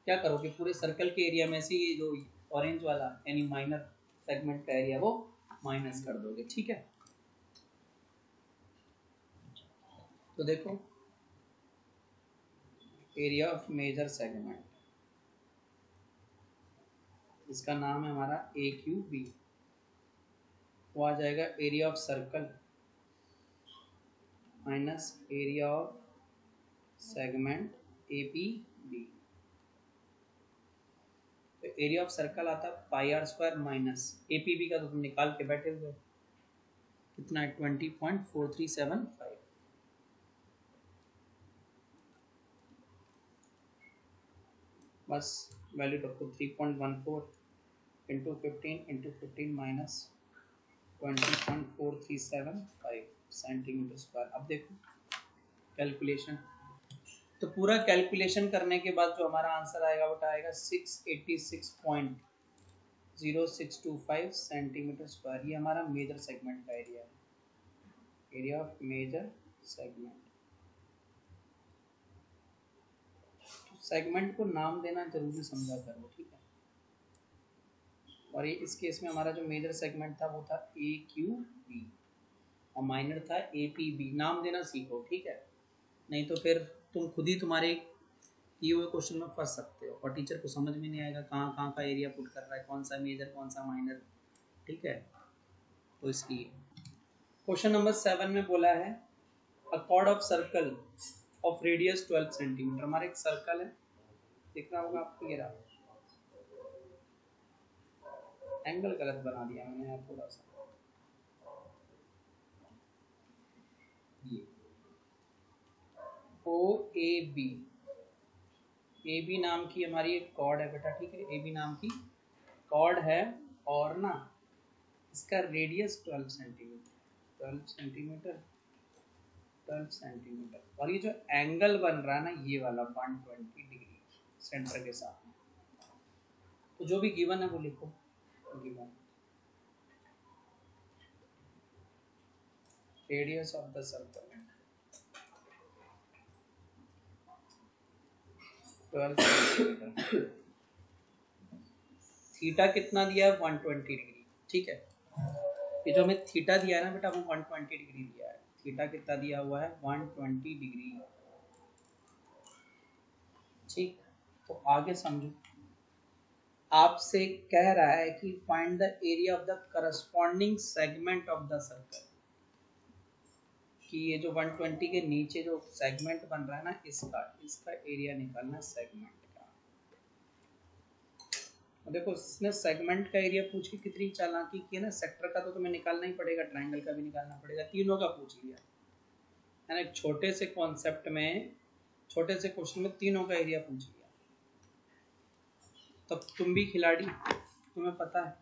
क्या करोगे, पूरे सर्कल के एरिया में से ये जो ऑरेंज वाला यानी माइनर सेगमेंट का एरिया वो माइनस कर दोगे। ठीक है, तो देखो एरिया ऑफ मेजर सेगमेंट, इसका नाम है हमारा एक्यूबी, वो आ जाएगा area of circle minus area of segment APB. तो एरिया ऑफ सर्कल आता है πr² माइनस एपीबी का, तो तुम निकाल के बैठे हुए कितना है 20.4375। बस वैल्यू रखो 3.14 इंटू 15 माइनस 20.4375 सेंटीमीटर स्क्वायर। अब देखो कैलकुलेशन, तो पूरा कैलकुलेशन करने के बाद जो हमारा आंसर आएगा वो आएगा 686.0625 सेंटीमीटर स्क्वायर। ये हमारा मेजर सेगमेंट का एरिया है, area of major segment. Segment को नाम देना जरूरी समझा करो, ठीक है। और ये इस केस में हमारा जो मेजर सेगमेंट था वो था AQB और माइनर था APB। नाम देना सीखो, ठीक है, नहीं तो फिर तुम खुद ही तुम्हारे किए हुए क्वेश्चन में फंस सकते हो और टीचर को समझ में नहीं आएगा कहाँ कहाँ का एरिया पुट कर रहा है, कौन सा मेजर कौन सा माइनर। ठीक है, तो इसलिए क्वेश्चन नंबर 7 में बोला है a chord of circle of radius 12 centimetre. हमारा एक सर्कल है, दिख रहा होगा आपको, ये रहा, एंगल गलत बना दिया मैंने यहाँ थोड़ा सा, ये OAB, AB नाम की हमारी एक कॉर्ड है बेटा, ठीक है, AB नाम की कॉर्ड है और ना इसका रेडियस 12 सेंटीमीटर और ये जो एंगल बन रहा है ना ये वाला 120 डिग्री सेंटर के साथ। तो जो भी गिवन है वो लिखो, given radius of the circle 12 centimetre, theta कितना दिया है 120 डिग्री। ठीक है, ये जो हमें थीटा दिया है ना बेटा वो 120 डिग्री दिया है, थीटा कितना दिया हुआ है 120 डिग्री। ठीक, तो आगे समझो, आपसे कह रहा है कि find the area of the corresponding segment of the circle, कि ये जो 120 के नीचे जो सेगमेंट बन रहा है ना इसका एरिया निकालना सेगमेंट का। देखो इसने सेगमेंट का एरिया पूछ के कितनी चालाकी की है ना, सेक्टर का तो तुम्हें निकालना ही पड़ेगा, ट्रायंगल का भी निकालना पड़ेगा, तीनों का पूछ लिया है ना। एक छोटे से कॉन्सेप्ट में, छोटे से क्वेश्चन में तीनों का एरिया पूछ लिया, तब तुम भी खिलाड़ी, तुम्हें पता है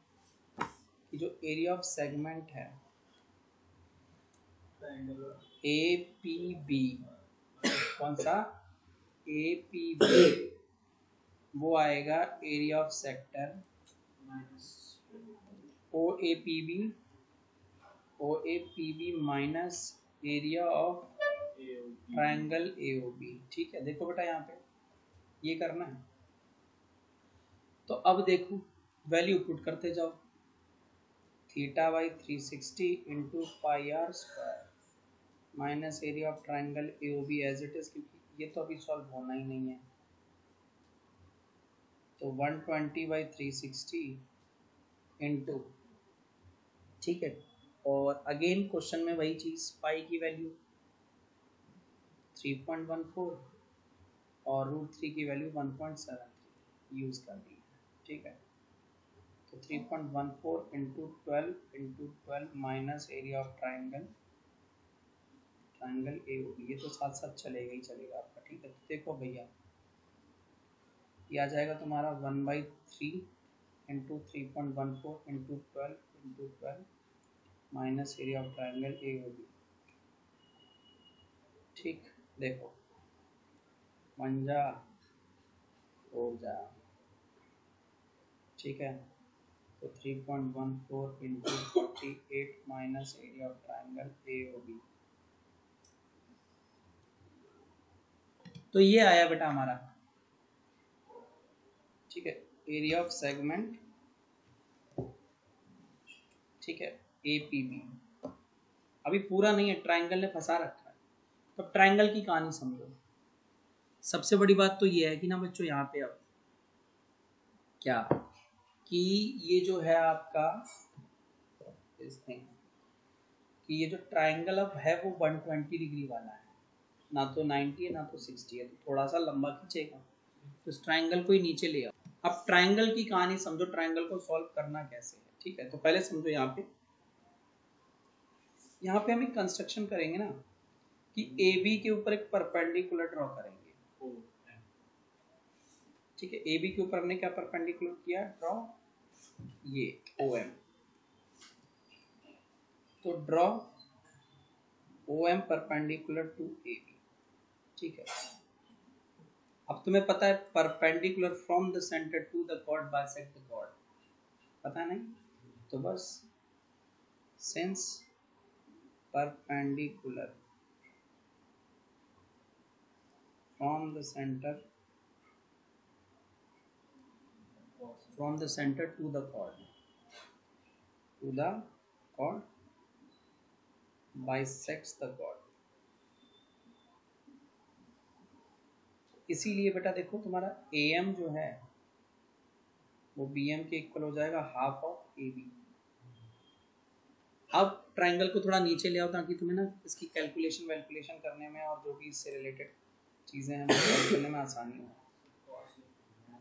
कि जो एरिया ऑफ सेगमेंट है ए पी बी, कौन सा ए पी बी, वो आएगा area of sector O A P B minus area of triangle A O B. ठीक है, देखो बेटा यहाँ पे ये करना है। तो अब देखो वैल्यू पुट करते जाओ, theta by 360 into pi r square minus area of triangle A O B as it is, क्योंकि ये तो अभी सॉल्व होना ही नहीं है। तो 120 बाई 360 इंटू, ठीक है, और अगेन क्वेश्चन में वही चीज, पाई की वैल्यू 3.14 और √3 की वैल्यू 1.73 यूज कर दी है। ठीक है, तो 3.14 into 12 minus area of triangle A O B, ये तो साथ साथ चलेगा ही चलेगा आपका। ठीक है, तो देखो भैया ये आ जाएगा तुम्हारा 1/3 into 3.14 into 12 minus area of triangle A O B. ठीक, देखो 1 जा 4 जा, ठीक है, तो 3.14 into 48 minus area of triangle A O B. तो ये आया बेटा हमारा, ठीक है, एरिया ऑफ सेगमेंट, ठीक है, ए पी बी। अभी पूरा नहीं है, ट्राइंगल ने फंसा रखा है। तो ट्राइंगल की कहानी समझो। सबसे बड़ी बात तो ये है कि ना बच्चों, यहाँ पे अब क्या कि ये जो है आपका कि ये जो ट्राइंगल अब है वो 120 डिग्री वाला है, ना तो 90 है ना तो 60 है, तो थोड़ा सा लंबा खींचेगा। तो इस ट्राइंगल को ही नीचे ले आओ। अब ट्राइंगल की कहानी समझो, ट्राइंगल को सॉल्व करना कैसे है। ठीक है, तो पहले समझो यहाँ पे हम एक कंस्ट्रक्शन करेंगे ना कि ए बी के ऊपर एक परपेंडिकुलर ड्रॉ करेंगे। ठीक है, ए बी के ऊपर हमने क्या परपेंडिकुलर किया, ड्रॉ ये ओ एम। तो draw O M perpendicular to A B. ठीक है, अब तुम्हें पता है perpendicular from the centre to the chord bisect the chord, पता नहीं? तो बस since perpendicular from the centre to the chord bisects the chord। इसीलिए बेटा देखो तुम्हारा AM जो है वो BM के इक्वल हो जाएगा हाफ ऑफ AB। अब ट्राइंगल को थोड़ा नीचे ले आओ ताकि तुम्हें ना इसकी कैलकुलेशन करने में और जो भी इससे रिलेटेड चीजें हैं वो करने में आसानी हो।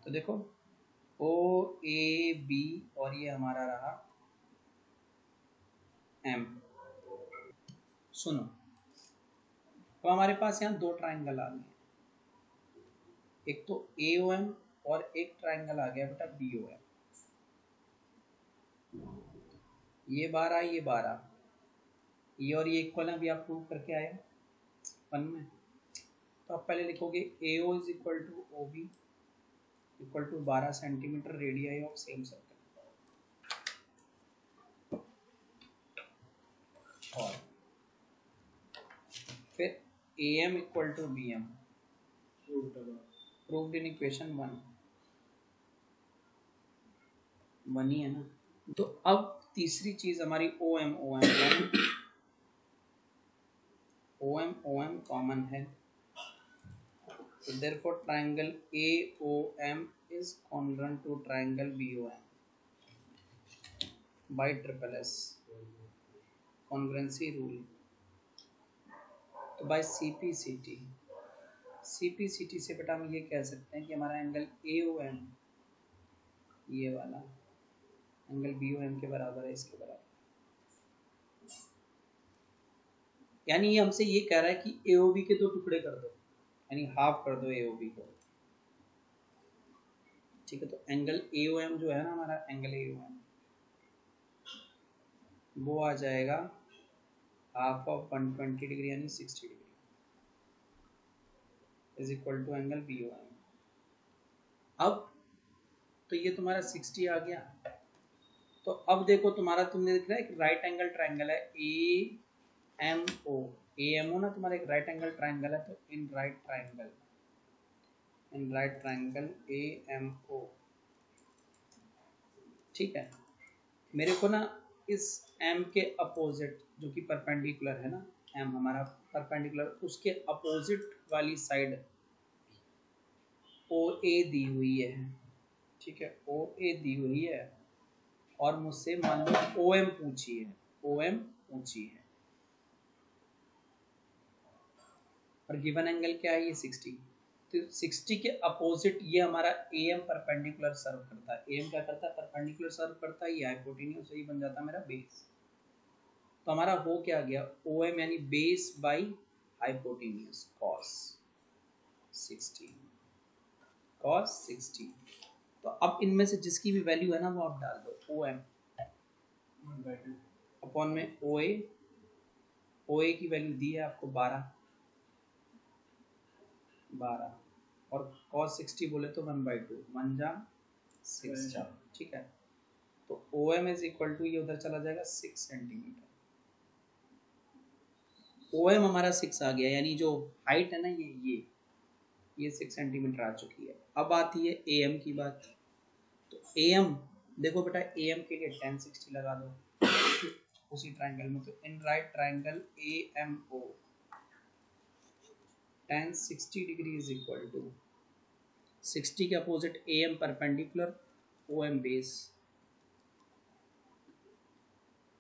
तो देखो OAB और ये हमारा रहा M। सुनो, तो हमारे पास यहाँ दो ट्राइंगल आ गए, एक तो AOM और एक ट्राइंगल आ गया बेटा BOM। ये 12 ये 12, ये और ये इक्वल है, अभी आप प्रूव करके आए वन में। तो आप पहले लिखोगे AO is equal to OB equal to 12 सेंटीमीटर रेडियाई ऑफ सेम सर्कल, और फिर AM equal to BM proved in equation 1 ही है ना। तो अब तीसरी चीज हमारी OM कॉमन है, तो therefore triangle AOM is congruent to triangle BOM by SSS congruency rule। तो by CPCT से बेटा हम ये कह सकते हैं कि हमारा एंगल AOM ये वाला एंगल BOM के बराबर है, इसके बराबर। यानी ये हमसे ये कह रहा है कि AOB के दो टुकड़े कर दो, यानी हाफ कर दो AOB को। ठीक है, तो एंगल AOM जो है ना हमारा एंगल AOM वो आ जाएगा हाफ ऑफ 120 डिग्री यानी 60 degree is equal to angle BOM। अब तो ये तुम्हारा 60 आ गया। तो अब देखो तुम्हारा, तुमने दिख रहा है एक राइट एंगल ट्राइंगल है AMO। AMO ना तुम्हारा एक राइट एंगल ट्राइंगल है, तो इन राइट ट्राइंगल AMO, ठीक है। मेरे को ना इस M के अपोजिट, जो कि परपेंडिकुलर है ना, M हमारा परपेंडिकुलर, उसके अपोजिट वाली साइड OA दी हुई है, ठीक है। OA दी हुई है और मुझसे मान लो OM पूछी है और गिवन एंगल क्या है, ये 60। तो 60 के अपोजिट ये हमारा AM परपेंडिकुलर सर्व करता है। AM क्या करता है, परपेंडिकुलर सर्व करता है, ये हाइपोटेन्यूज, यही बन जाता है मेरा बेस। तो हमारा हो क्या गया, OM यानी बेस बाई हाइपोटेन्यूज cos 60। तो अब इनमें से जिसकी भी वैल्यू है ना वो आप डाल दो, OM अपॉन में OA की वैल्यू दी है आपको 12 और cos 60 बोले तो 1/2, 1 जा 6, ठीक है। तो OM इज इक्वल टू, ये उधर चला जाएगा 6 सेंटीमीटर। OM हमारा 6 आ गया, यानी जो हाइट है ना ये 6 सेंटीमीटर आ चुकी है। अब आती है AM की बात। तो AM देखो बेटा, AM के लिए tan 60 लगा दो उसी ट्राइंगल में। तो in right triangle AMO tan 60 degree is equal to 60 के opposite AM perpendicular, OM base,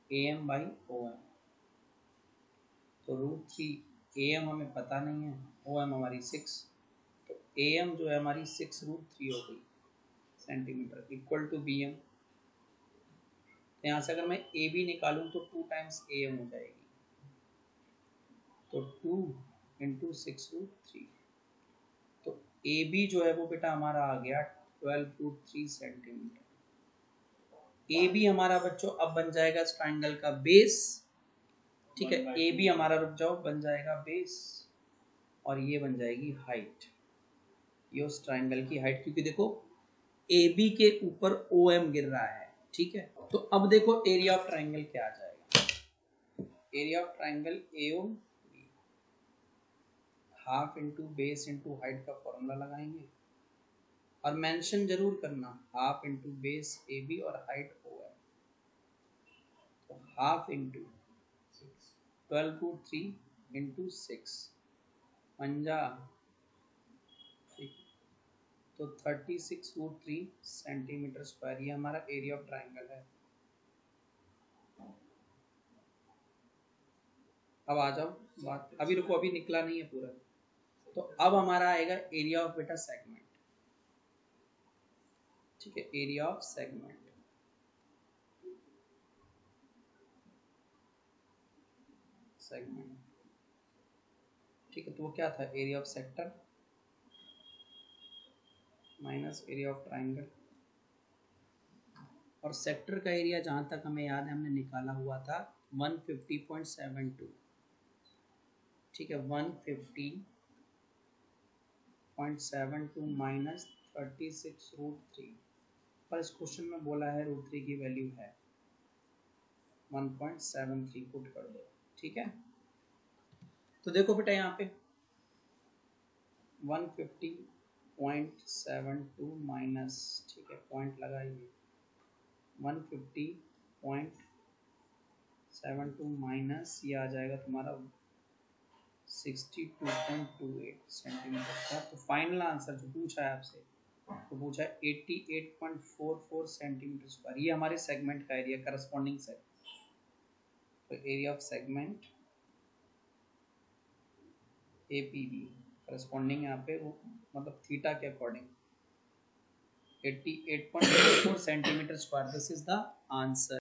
AM by OM। तो √3 AM हमें पता नहीं है, OM हमारी 6, तो AM जो है हमारी 6√3 हो गई सेंटीमीटर इक्वल टू BM। यहाँ से अगर मैं AB निकालूं तो 2 टाइम्स AM हो जाएगी, तो 2 इंटू 6√3। तो AB जो है वो बेटा हमारा आ गया 12√3 सेंटीमीटर। AB हमारा बच्चों अब बन जाएगा इस ट्राइंगल का बेस, ठीक है। AB हमारा, रुक जाओ, बन जाएगा बेस और ये बन जाएगी हाइट, ये उस ट्राइंगल की हाइट, क्योंकि देखो AB के ऊपर OM गिर रहा है, ठीक है। तो अब देखो एरिया ऑफ ट्राइंगल क्या आ जाएगा, area of triangle AO half into base into height का फॉर्मूला लगाएंगे और मेंशन जरूर करना, हाफ इंटू बेस AB और हाइट OM। तो हाफ इंटू 12√3 इंटू 6 पंजा, तो 36√3 सेंटीमीटर स्क्वायर, ये हमारा एरिया ऑफ ट्राइंगल है। अब आ जाओ बात, अभी रुको, अभी निकला नहीं है पूरा। तो अब हमारा आएगा एरिया ऑफ बेटा सेगमेंट, ठीक है। एरिया ऑफ सेगमेंट, ठीक है। तो वो क्या था, area of sector minus area of triangle. और सेक्टर का एरिया जहां तक हमें याद है हमने निकाला हुआ था 150.72, ठीक है। 150.72 माइनस 36√3, पर इस क्वेश्चन में बोला है √3 की वैल्यू है 1.73, पुट कर दो, ठीक है। तो देखो बेटा यहाँ पे 150.72 माइनस, ठीक है, पॉइंट लगाइए, 150.72 माइनस ये आ जाएगा तुम्हारा 62.28 सेंटीमीटर का। तो फाइनल आंसर जो पूछा है आपसे, तो पूछा है 88.44 सेंटीमीटर स्क्वायर, ये हमारे सेगमेंट का एरिया, करस्पॉन्डिंग सेगमेंट। तो area of segment APB corresponding यहाँ पे वो मतलब थीटा के according 88.44 centimetre square, this is the answer.